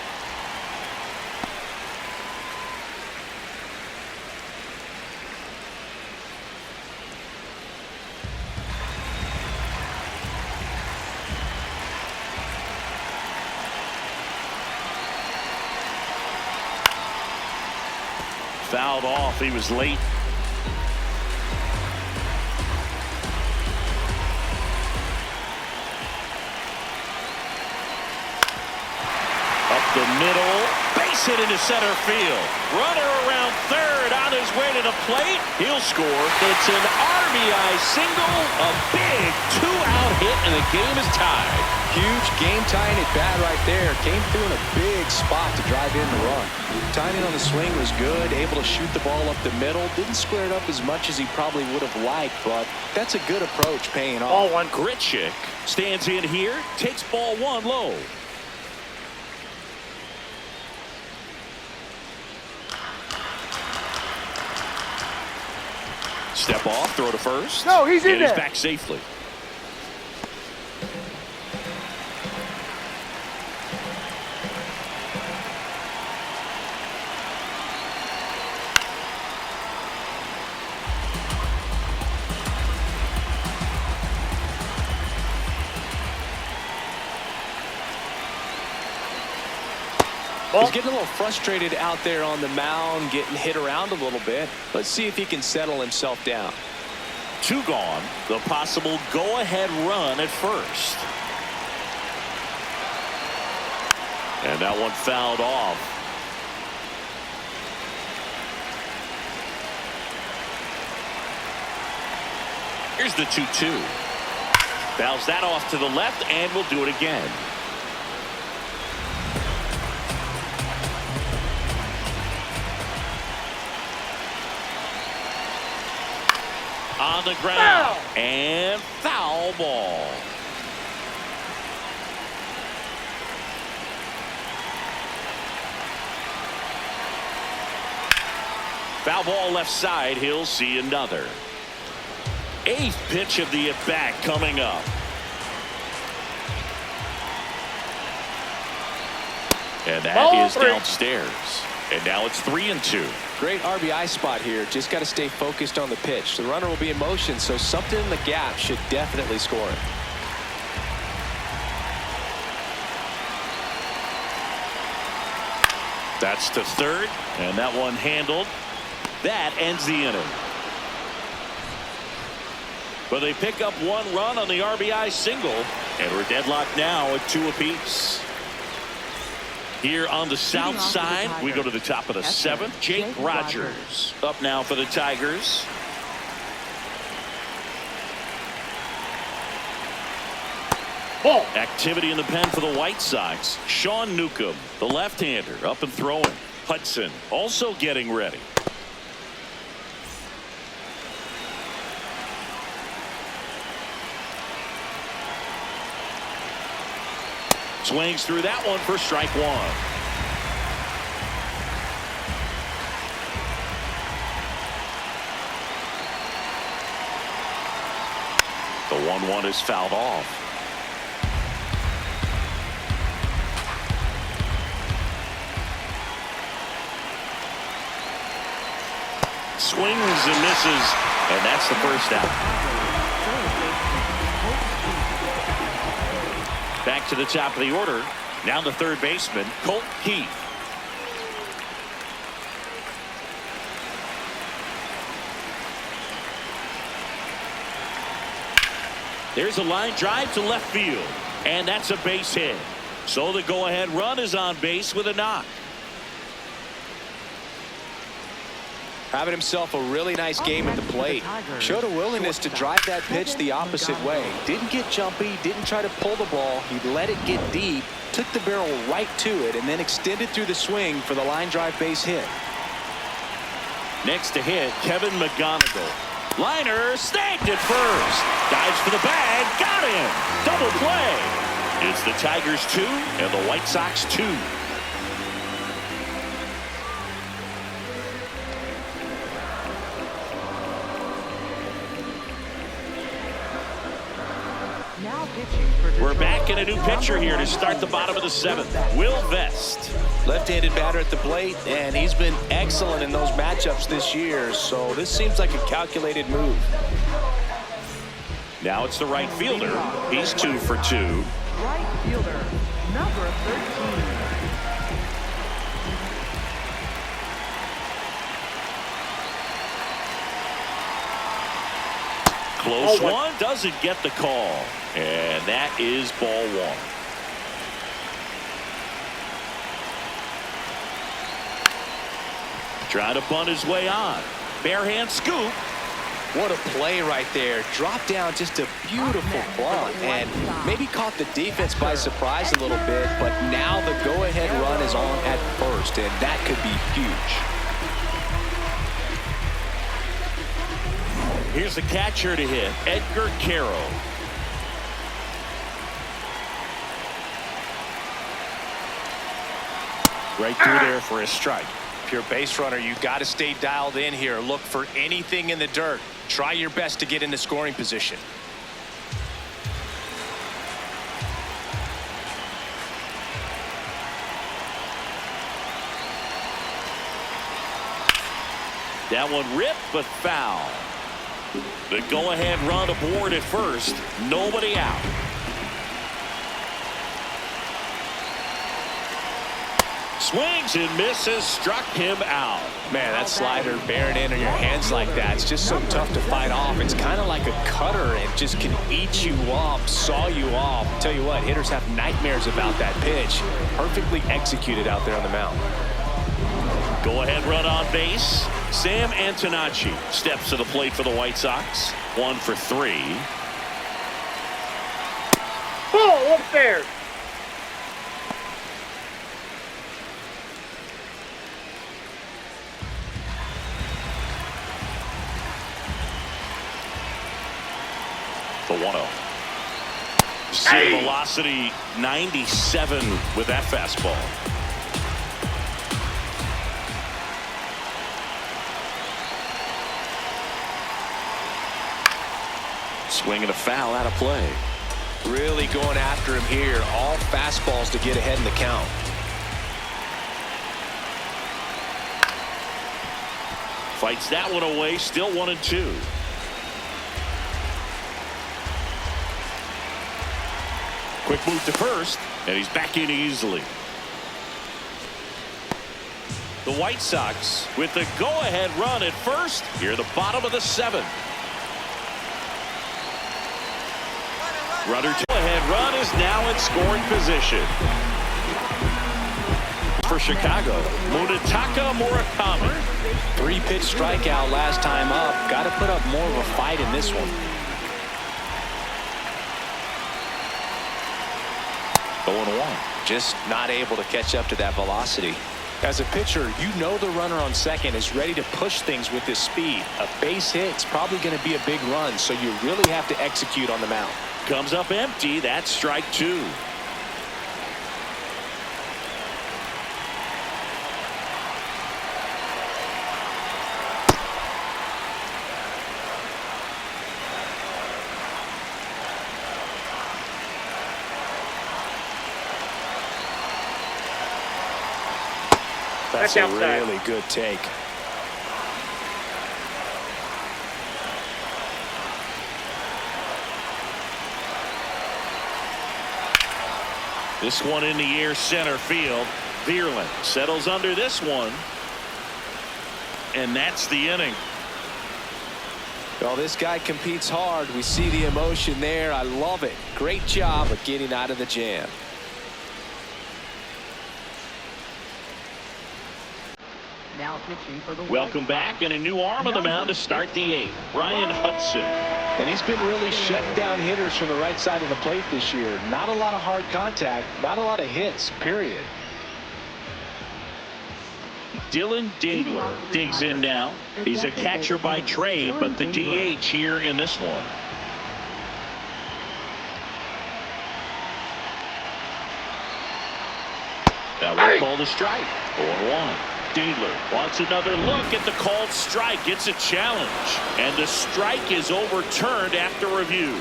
Fouled off. He was late. Up the middle. Base hit into center field. Runner around third on his way to the plate. He'll score. It's an RBI single. A big 2-out hit, and the game is tied. Huge game-tying at bat right there. Came through in a big spot to drive in the run. Timing on the swing was good. Able to shoot the ball up the middle. Didn't square it up as much as he probably would have liked, but that's a good approach paying off. Ball one. Grichuk stands in here. Takes ball one low. Step off, throw to first. No, he's in and he's there. back safely. He's getting a little frustrated out there on the mound, getting hit around a little bit. Let's see if he can settle himself down. 2 gone. The possible go-ahead run at first. And that one fouled off. Here's the 2-2. Fouls that off to the left, and we'll do it again. On the ground. Foul. And foul ball. Foul ball left side. He'll see another. 8th pitch of the at-bat coming up. And that Ball is 3. downstairs. And now it's 3-2. Great RBI spot here. Just got to stay focused on the pitch. The runner will be in motion, so something in the gap should definitely score it. That's to third, and that one handled. That ends the inning. But they pick up 1 run on the RBI single, and we're deadlocked now at 2 apiece. Here on the south side, we go to the top of the 7th. Jake Rogers up now for the Tigers. Ball. Activity in the pen for the White Sox. Sean Newcomb, the left-hander, up and throwing. Hudson also getting ready. Swings through that one for strike 1. The 1-1 is fouled off. Swings and misses, and that's the first out. Back to the top of the order. Now the third baseman, Colt Keith. There's a line drive to left field, and that's a base hit. So the go-ahead run is on base with a knock. Having himself a really nice game at the plate. Showed a willingness to drive that pitch the opposite way. Didn't get jumpy, didn't try to pull the ball. He let it get deep, took the barrel right to it, and then extended through the swing for the line drive base hit. Next to hit, Kevin McGonigal. Liner snagged it first. Dives for the bag, got him. Double play. It's the Tigers 2 and the White Sox 2. We're back in a new pitcher here to start the bottom of the 7th. Will Vest. Left-handed batter at the plate, and he's been excellent in those matchups this year, so this seems like a calculated move. Now it's the right fielder. He's 2 for 2. Right fielder, number 13. Close one, doesn't get the call. And that is ball 1. Trying to bunt his way on. Bare hand scoop. What a play right there. Dropped down, just a beautiful bunt, and maybe caught the defense by surprise a little bit, but now the go-ahead run is on at first, and that could be huge. Here's the catcher to hit, Edgar Caro. Right through there for a strike. If you're a base runner, you got to stay dialed in here. Look for anything in the dirt. Try your best to get into scoring position. That one ripped but foul. The go-ahead run aboard at first. Nobody out. Swings and misses, struck him out. Man, that slider bearing in on your hands like that, it's just so tough to fight off. It's kind of like a cutter. It just can eat you up, saw you off. Tell you what, hitters have nightmares about that pitch. Perfectly executed out there on the mound. Go-ahead run on base. Sam Antonacci steps to the plate for the White Sox. 1 for 3. Ball upstairs. The 1-0. Zero velocity 97 with that fastball. Swinging a foul out of play. Really going after him here. All fastballs to get ahead in the count. Fights that one away. Still 1-2. Quick move to first, and he's back in easily. The White Sox with the go-ahead run at first here at the bottom of the 7th. Runner go-ahead run is now in scoring position. For Chicago, Munetaka Murakami. 3-pitch strikeout last time up. Got to put up more of a fight in this one. 0-1. Just not able to catch up to that velocity. As a pitcher, you know the runner on second is ready to push things with his speed. A base hit's probably going to be a big run, so you really have to execute on the mound. Comes up empty. That's strike 2. That's a really good take. This one in the air center field. Vierland settles under this one. And that's the inning. Well, this guy competes hard. We see the emotion there. I love it. Great job of getting out of the jam. Now pitching for the Welcome back, and a new arm on the mound to start the eighth. Ryan Hudson. And he's been really shutting down hitters from the right side of the plate this year. Not a lot of hard contact, not a lot of hits, period. Dylan Dingler digs in now. He's a catcher by trade, but the DH here in this one. That will call the strike. 0-1. Dingler wants another look at the called strike. It's a challenge. And the strike is overturned after review.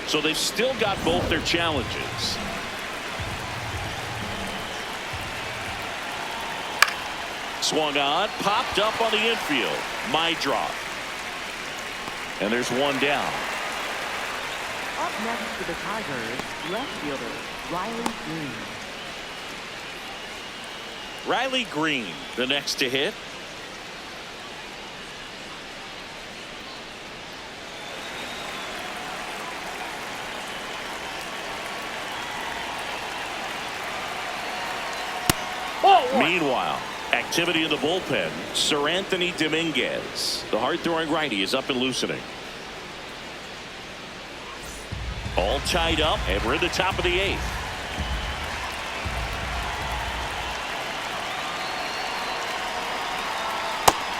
So they've still got both their challenges. Swung on, popped up on the infield. My drop. And there's one down. Up next to the Tigers, left fielder Riley Green. Riley Green, the next to hit. Meanwhile, activity in the bullpen. Sir Anthony Dominguez, the hard-throwing righty, is up and loosening. All tied up, and we're in the top of the eighth.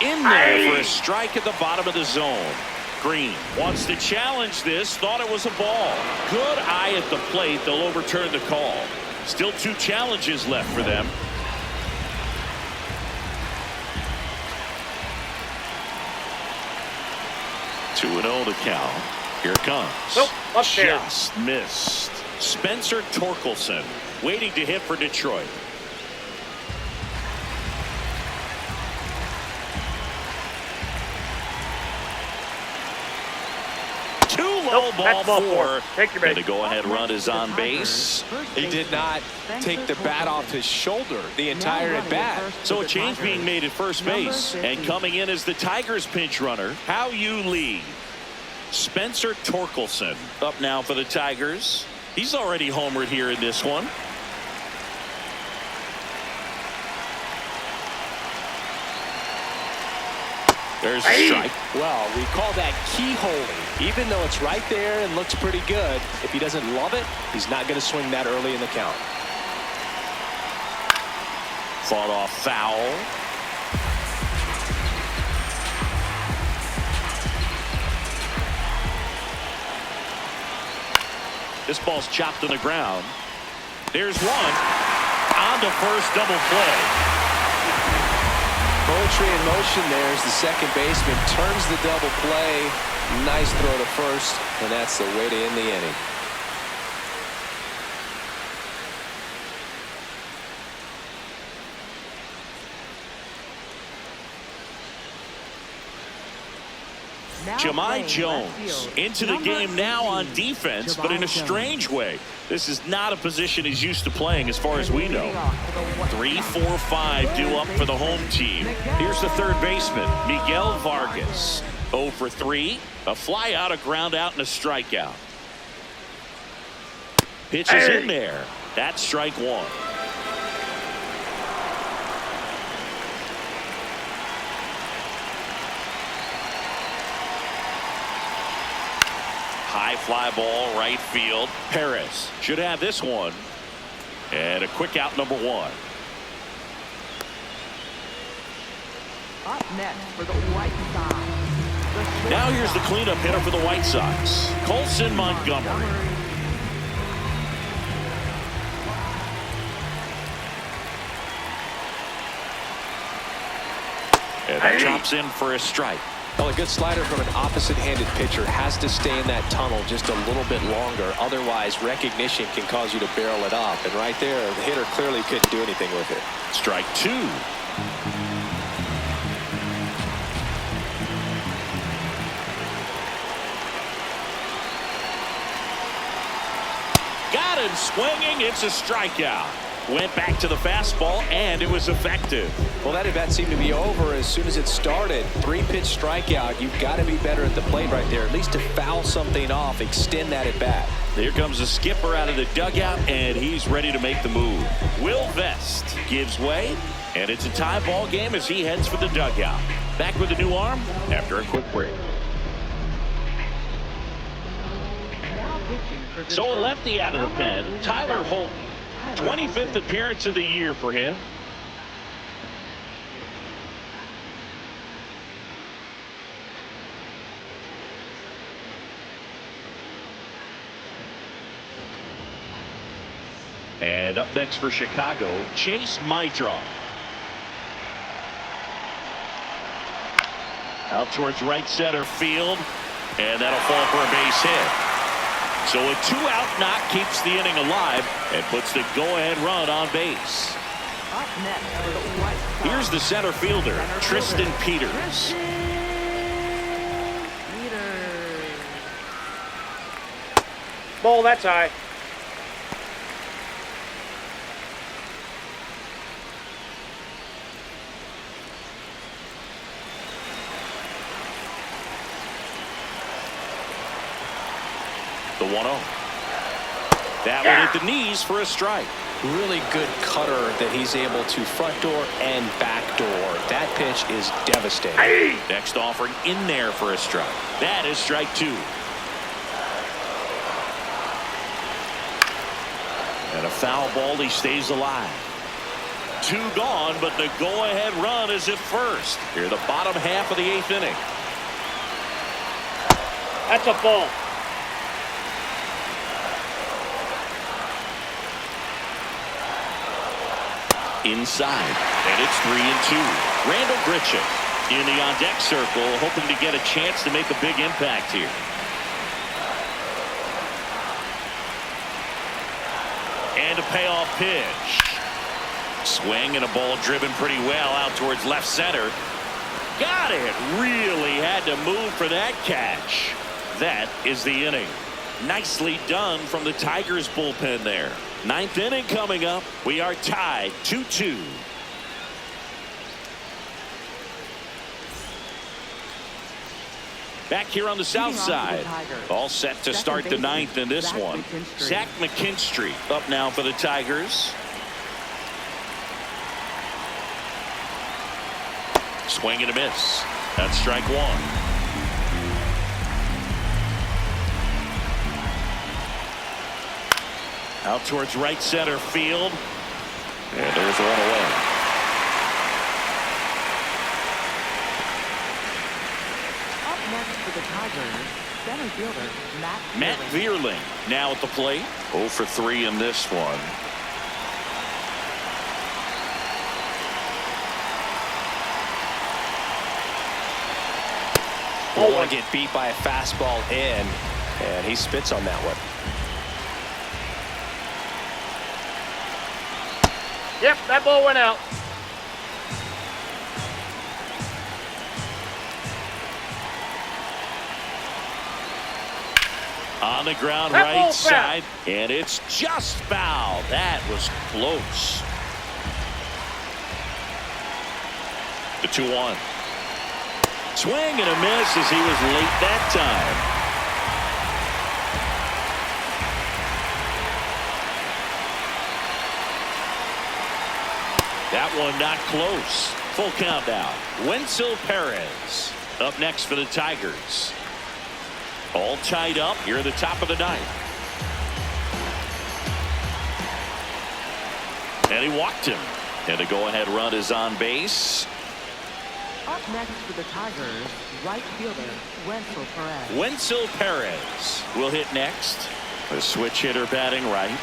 In there for a strike at the bottom of the zone. Green wants to challenge this, thought it was a ball. Good eye at the plate. They'll overturn the call. Still two challenges left for them. 2-0 the count. Here it comes. Nope, up there. Just missed. Spencer Torkelson waiting to hit for Detroit. Ball four. Take your base. And the go-ahead run is on base. He did not take the bat off his shoulder the entire at bat. So a change being made at first base. And coming in as the Tigers pinch runner, How You Lead. Spencer Torkelson up now for the Tigers. He's already homered here in this one. There's a strike. Well, we call that keyholing. Even though it's right there and looks pretty good, if he doesn't love it, he's not going to swing that early in the count. Fought off foul. This ball's chopped on the ground. There's one. On to first, double play. Poetry in motion there as the second baseman turns the double play. Nice throw to first, and that's the way to end the inning. Jahmai Jones into the game now on defense, but in a strange way. This is not a position he's used to playing as far as we know. 3, 4, 5 due up for the home team. Here's the third baseman, Miguel Vargas. 0 for 3, a fly out, a ground out, and a strikeout. Pitches in there. That's strike one. High fly ball, right field. Perez should have this one. And a quick out, number one. Up next for the White Sox. Now here's the cleanup hitter for the White Sox, Colson Montgomery. And that drops in for a strike. Well, a good slider from an opposite-handed pitcher has to stay in that tunnel just a little bit longer. Otherwise, recognition can cause you to barrel it up. And right there, the hitter clearly couldn't do anything with it. Strike two. Got him swinging. It's a strikeout. Went back to the fastball, and it was effective. Well, that at bat seemed to be over as soon as it started. 3-pitch strikeout. You've got to be better at the plate right there, at least to foul something off, extend that at bat. Here comes the skipper out of the dugout, and he's ready to make the move. Will Vest gives way, and it's a tie ball game as he heads for the dugout. Back with a new arm after a quick break. So a lefty out of the pen, Tyler Holt. 25th appearance of the year for him. And up next for Chicago, Chase Maitron. Out towards right center field, and that'll fall for a base hit. So a 2-out knock keeps the inning alive and puts the go-ahead run on base. Up next for the White Sox. Here's the center fielder, Tristan Peters. Ball, that's high. The 1-0. That one hit the knees for a strike. Really good cutter that he's able to front door and back door. That pitch is devastating. Next offering in there for a strike. That is strike 2. And a foul ball, he stays alive. 2 gone, but the go-ahead run is at first. Here, the bottom half of the 8th inning. That's a ball. Inside, and it's 3-2. Randall Grichuk in the on-deck circle, hoping to get a chance to make a big impact here. And a payoff pitch. Swing and a ball driven pretty well out towards left center. Got it. Really had to move for that catch. That is the inning. Nicely done from the Tigers bullpen there. 9th inning coming up. We are tied 2-2. Back here on the south side. All set to start the 9th in this one. Zach McKinstry up now for the Tigers. Swing and a miss. That's strike 1. Out towards right center field. And there's one away. Up next for the Tigers, center fielder Matt Vierling now at the plate. 0 for 3 in this one. Don't want to get beat by a fastball in, and he spits on that one. Yep, that ball went out. On the ground That right ball's side, and it's just foul. That was close. The 2-1. Swing and a miss as he was late that time. That one not close. Full count now. Wenzel Perez up next for the Tigers. All tied up here at the top of the 9th. And he walked him. And the go-ahead run is on base. Up next for the Tigers, right fielder Wenzel Perez. Wenzel Perez will hit next. A switch hitter batting right.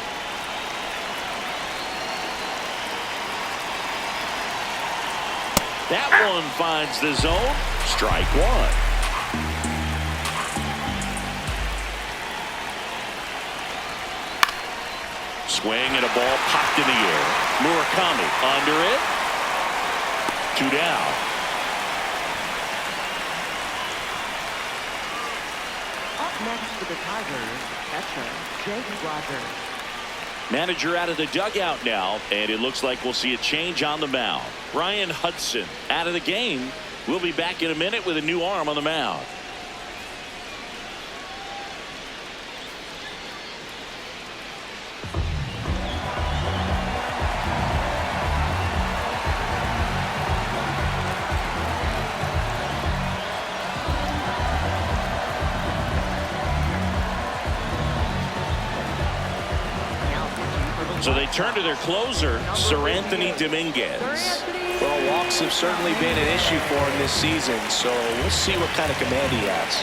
That one finds the zone. Strike 1. Swing and a ball popped in the air. Murakami under it. 2 down. Up next for the Tigers, catcher Jake Rogers. Manager out of the dugout now, and it looks like we'll see a change on the mound. Ryan Hudson out of the game. We'll be back in a minute with a new arm on the mound. So they turn to their closer, Sir Anthony Dominguez. Well, walks have certainly been an issue for him this season, so we'll see what kind of command he has.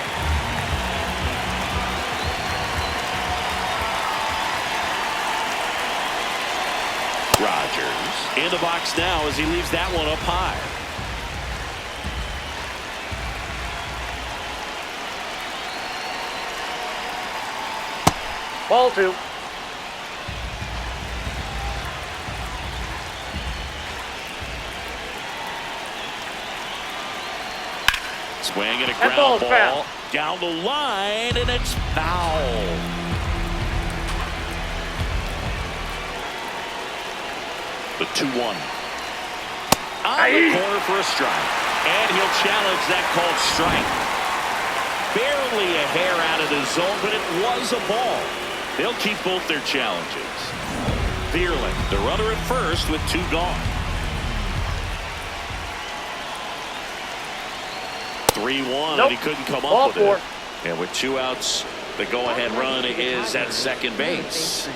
Rogers in the box now as he leaves that one up high. Ball 2. Swing and a That ground ball's ball foul. down the line, and it's foul. The 2-1. On the corner for a strike. And he'll challenge that called strike. Barely a hair out of the zone, but it was a ball. They'll keep both their challenges. Vierling, the runner at first with 2 gone. 3-1, nope. and he couldn't come Ball up with 4. it. And with 2 outs, the go-ahead run is at second base.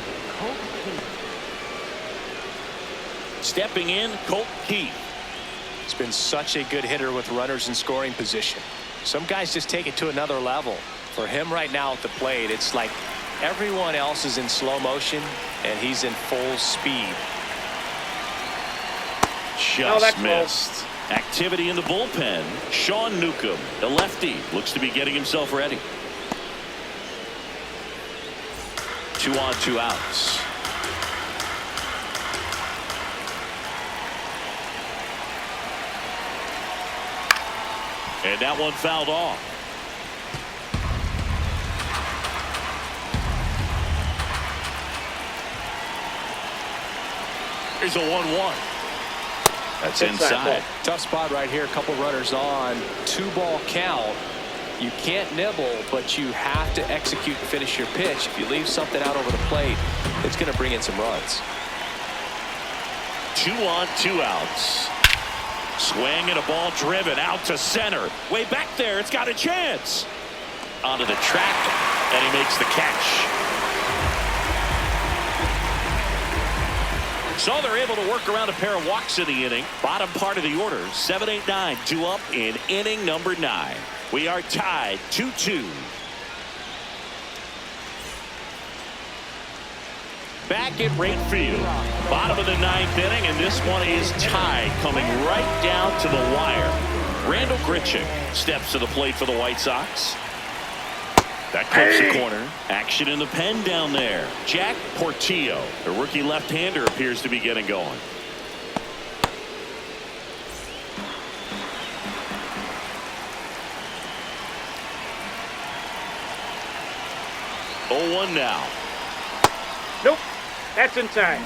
Stepping in, Colt Keith. He's been such a good hitter with runners in scoring position. Some guys just take it to another level. For him right now at the plate, it's like everyone else is in slow motion, and he's in full speed. Just missed. Activity in the bullpen. Sean Newcomb, the lefty, looks to be getting himself ready. 2 on, 2 outs. And that one fouled off. Here's a 1-1. That's inside. Tough spot right here. A couple runners on. 2-ball count. You can't nibble, but you have to execute and finish your pitch. If you leave something out over the plate, it's going to bring in some runs. 2 on, 2 outs. Swing and a ball driven out to center. Way back there. It's got a chance. Onto the track, and he makes the catch. So they're able to work around a pair of walks in the inning. Bottom part of the order, 7-8-9, 2 up in inning number 9. We are tied 2-2. Back at right field, bottom of the 9th inning, and this one is tied, coming right down to the wire. Randall Grichuk steps to the plate for the White Sox. That clips the corner. Action in the pen down there. Jack Portillo, the rookie left-hander, appears to be getting going. Oh, 1 now. Nope. That's in time.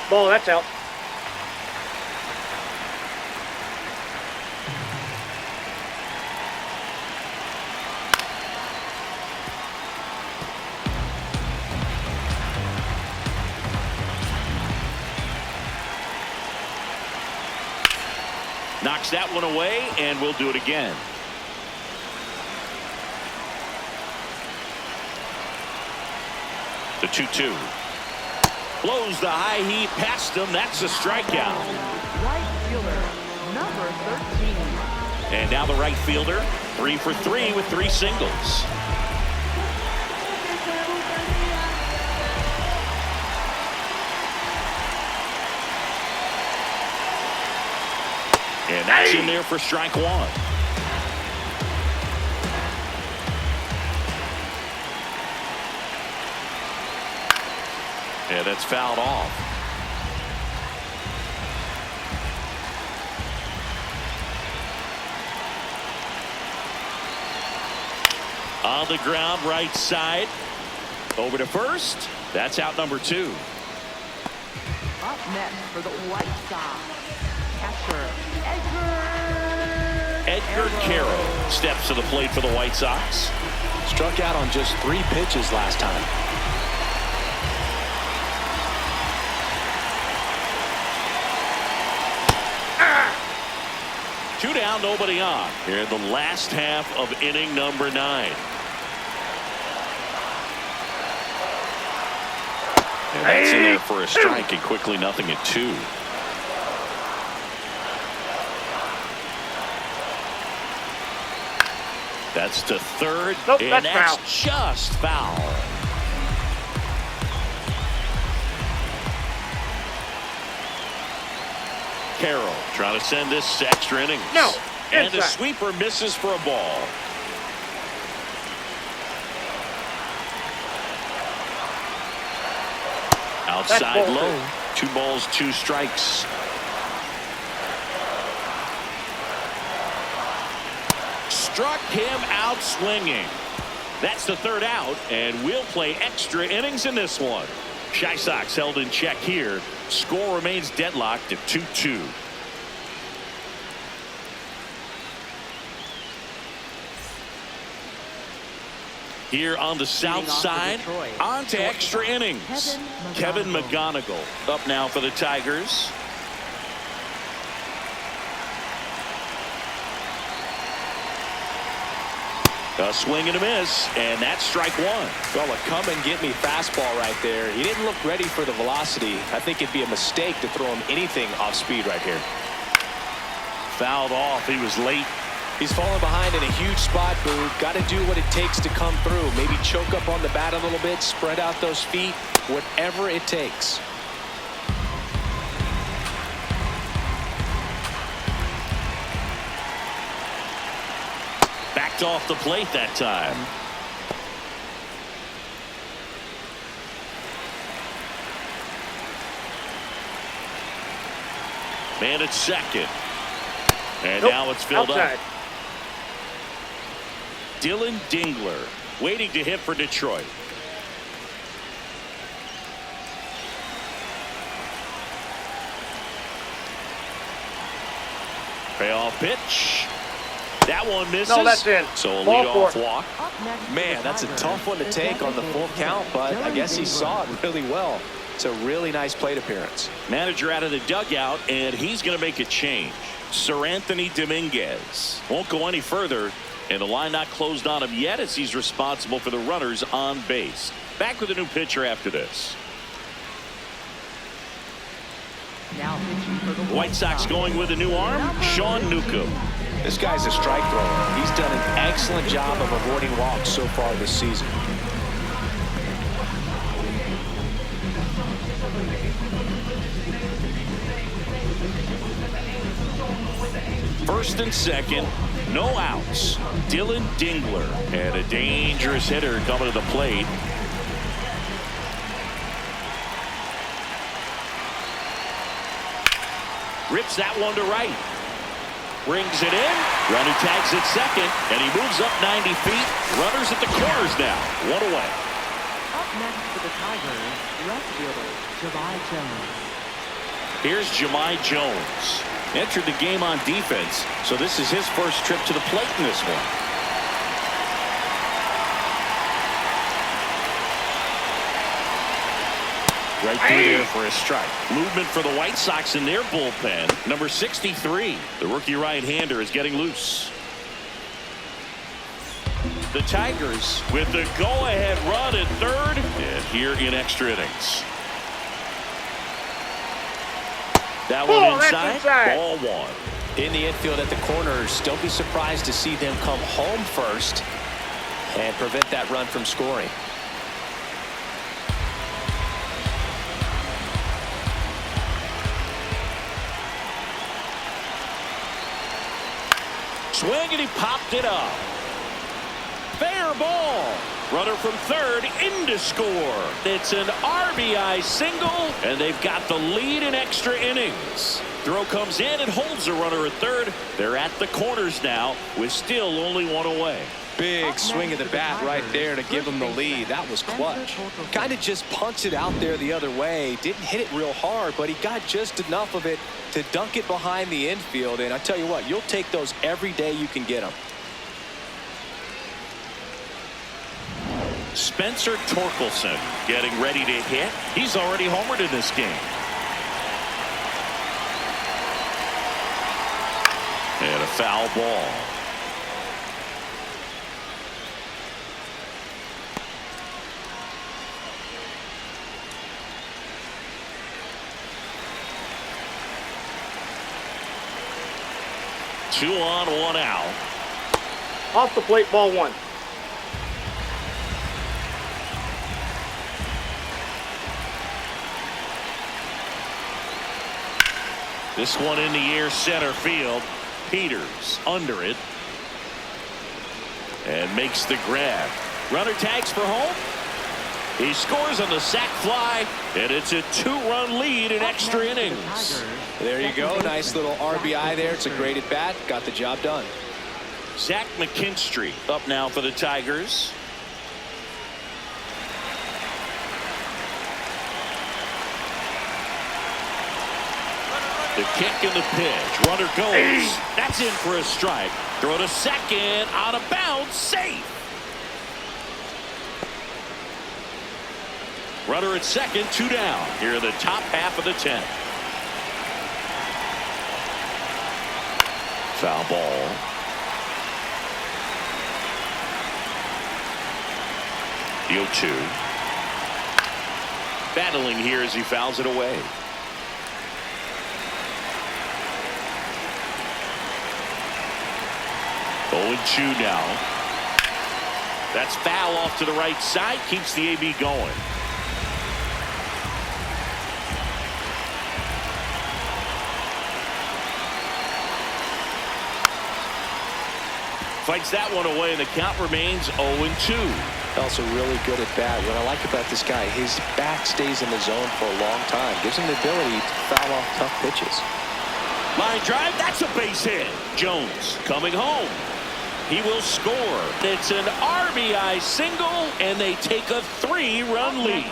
Ball, that's out. Knocks that one away, and we'll do it again. The 2-2. Blows the high heat past him. That's a strikeout. Right fielder, number 13. And now the right fielder, 3 for 3 with 3 singles. And that's in there for strike 1. Yeah, that's fouled off. On the ground, right side. Over to first. That's out number 2. Up next for the White Sox, catcher Edgar Carroll steps to the plate for the White Sox. Struck out on just 3 pitches last time. Two down, nobody on. Here in the last half of inning number 9. And that's in there for a strike, and quickly nothing at 2. That's to third, Nope, and that's that's foul. just foul. Carroll trying to send this extra innings. No, and the inside. sweeper misses for a ball. Outside ball low. 2 balls, 2 strikes. Struck him out swinging. That's the 3rd out, and we'll play extra innings in this one. Chi Sox held in check here. Score remains deadlocked at 2-2. Here on the south side, on to extra innings. Kevin McGonigal up now for the Tigers. A swing and a miss, and that's strike 1. Well, a come-and-get-me fastball right there. He didn't look ready for the velocity. I think it'd be a mistake to throw him anything off speed right here. Fouled off. He was late. He's falling behind in a huge spot, Boo. Got to do what it takes to come through. Maybe choke up on the bat a little bit, spread out those feet, whatever it takes. Backed off the plate that time. Man at second. And Nope, now it's filled outside. up. Dylan Dingler waiting to hit for Detroit. Payoff pitch. That one misses. No, that's in. So a Ball leadoff four. walk. Man, that's a tough one to take on the full count, but I guess he saw it really well. It's a really nice plate appearance. Manager out of the dugout, and he's going to make a change. Sir Anthony Dominguez won't go any further, and the line not closed on him yet as he's responsible for the runners on base. Back with a new pitcher after this. Now pitching for the White Sox going with a new arm, Sean Newcomb. This guy's a strike thrower. He's done an excellent job of avoiding walks so far this season. First and second, no outs. Dylan Dingler, and a dangerous hitter coming to the plate. Rips that one to right. Brings it in. Runner tags at second, and he moves up 90 feet. Runners at the corners now. 1 away. Up next for the Tigers, left fielder Jahmai Jones. Here's Jahmai Jones. Entered the game on defense, so this is his first trip to the plate in this one. Right through there for a strike. Movement for the White Sox in their bullpen. Number 63, the rookie right-hander, is getting loose. The Tigers with the go-ahead run at third, and here in extra innings. That one inside. Ball 1. In the infield at the corners, don't be surprised to see them come home first and prevent that run from scoring. Swing, and he popped it up. Fair ball. Runner from third in to score. It's an RBI single, and they've got the lead in extra innings. Throw comes in and holds a runner at third. They're at the corners now with still only 1 away. Big swing of the bat right there to give him the lead. That was clutch. Kind of just punched it out there the other way. Didn't hit it real hard, but he got just enough of it to dunk it behind the infield. And I tell you what, you'll take those every day you can get them. Spencer Torkelson getting ready to hit. He's already homered in this game. And a foul ball. Two on, one out. Off the plate, ball one. This one in the air, center field. Peters under it and makes the grab. Runner tags for home. He scores on the sac fly, and it's a 2-run lead in extra innings. There you go. Nice little RBI there. It's a great at bat. Got the job done. Zach McKinstry up now for the Tigers. The kick and the pitch. Runner goes. That's in for a strike. Throw to second. Out of bounds. Safe. Runner at second. 2 down. Here in the top half of the 10th. Foul ball. The 0-2. Battling here as he fouls it away. 0-2 now. That's foul off to the right side. Keeps the AB going. Fights that one away, and the count remains 0-2. Also really good at bat. What I like about this guy, his bat stays in the zone for a long time. Gives him the ability to foul off tough pitches. Line drive, that's a base hit. Jones coming home. He will score. It's an RBI single, and they take a 3-run lead.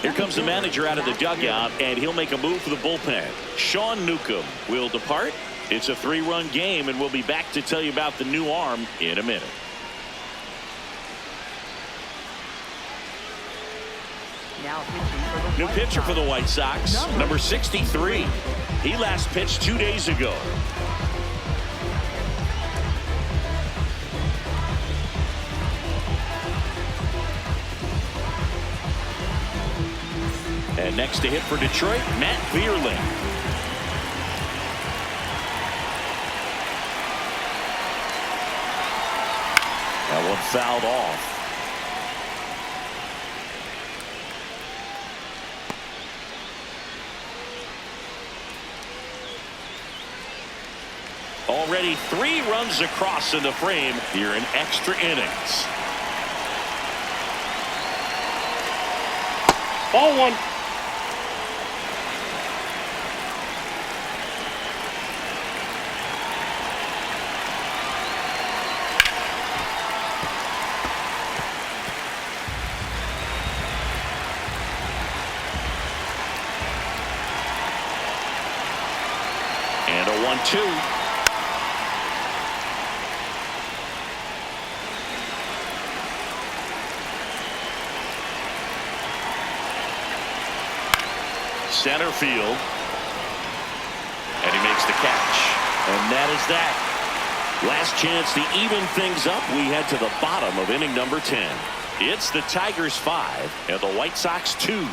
Here comes the manager out of the dugout, and he'll make a move for the bullpen. Sean Newcomb will depart. It's a 3-run game, and we'll be back to tell you about the new arm in a minute. New pitcher for the White Sox, number 63. He last pitched 2 days ago. And next to hit for Detroit, Matt Vierling. That one fouled off. Already 3 runs across in the frame here in extra innings. Ball one. And a 1-2. Center field. And he makes the catch. And that is that. Last chance to even things up. We head to the bottom of inning number 10. It's the Tigers 5 and the White Sox 2.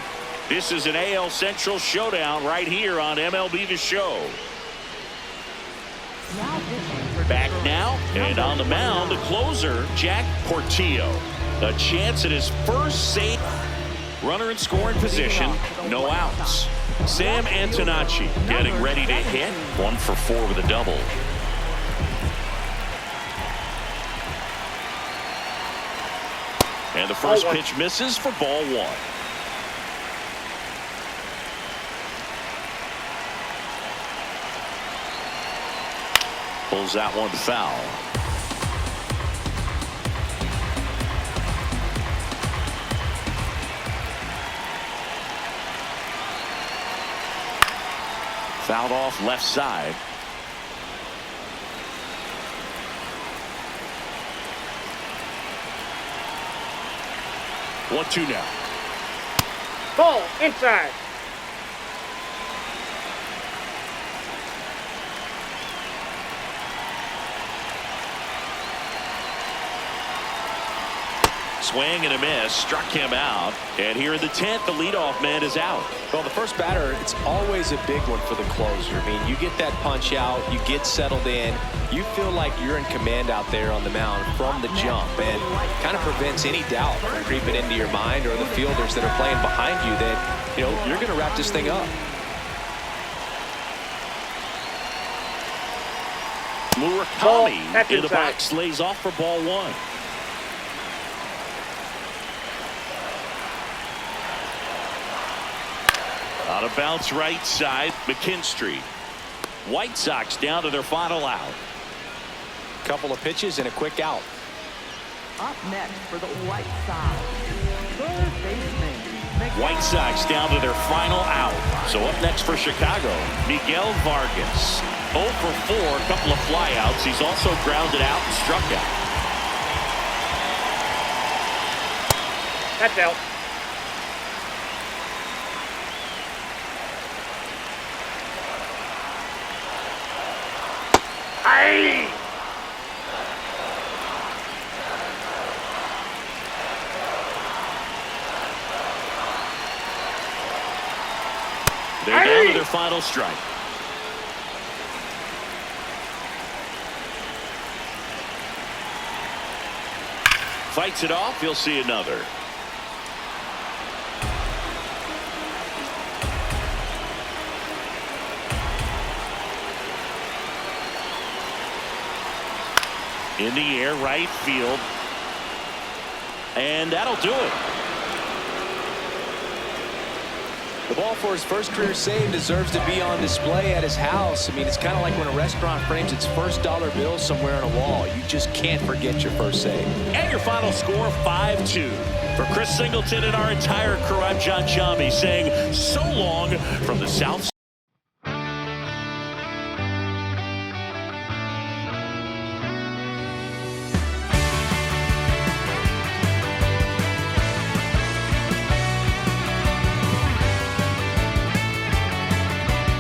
This is an AL Central showdown right here on MLB The Show. Back now, and on the mound, the closer, Jack Portillo. A chance at his first save. Runner in scoring position, no outs. Sam Antonacci getting ready to hit. 1 for 4 with a double. And the first pitch misses for ball 1. Pulls that one foul. Fouled off left side. One, two now. Ball inside. Swing and a miss, struck him out. And here in the 10th, the leadoff man is out. Well, the first batter, it's always a big one for the closer. I mean, you get that punch out, you get settled in, you feel like you're in command out there on the mound from the jump, and kind of prevents any doubt from creeping into your mind or the fielders that are playing behind you that, you know, you're going to wrap this thing up. Murakami in the box, lays off for ball one. Out of bounce right side, McKinstry. White Sox down to their final out. Couple of pitches and a quick out. Up next for the White Sox, third baseman. White Sox down to their final out. So up next for Chicago, Miguel Vargas. 0 for 4, a couple of flyouts. He's also grounded out and struck out. That's out. Aye. They're down to their final strike. Fights it off. He'll see another. In the air, right field. And that'll do it. The ball for his first career save deserves to be on display at his house. I mean, it's kind of like when a restaurant frames its first dollar bill somewhere on a wall. You just can't forget your first save. And your final score, 5-2. For Chris Singleton and our entire crew, I'm John Chambi saying so long from the South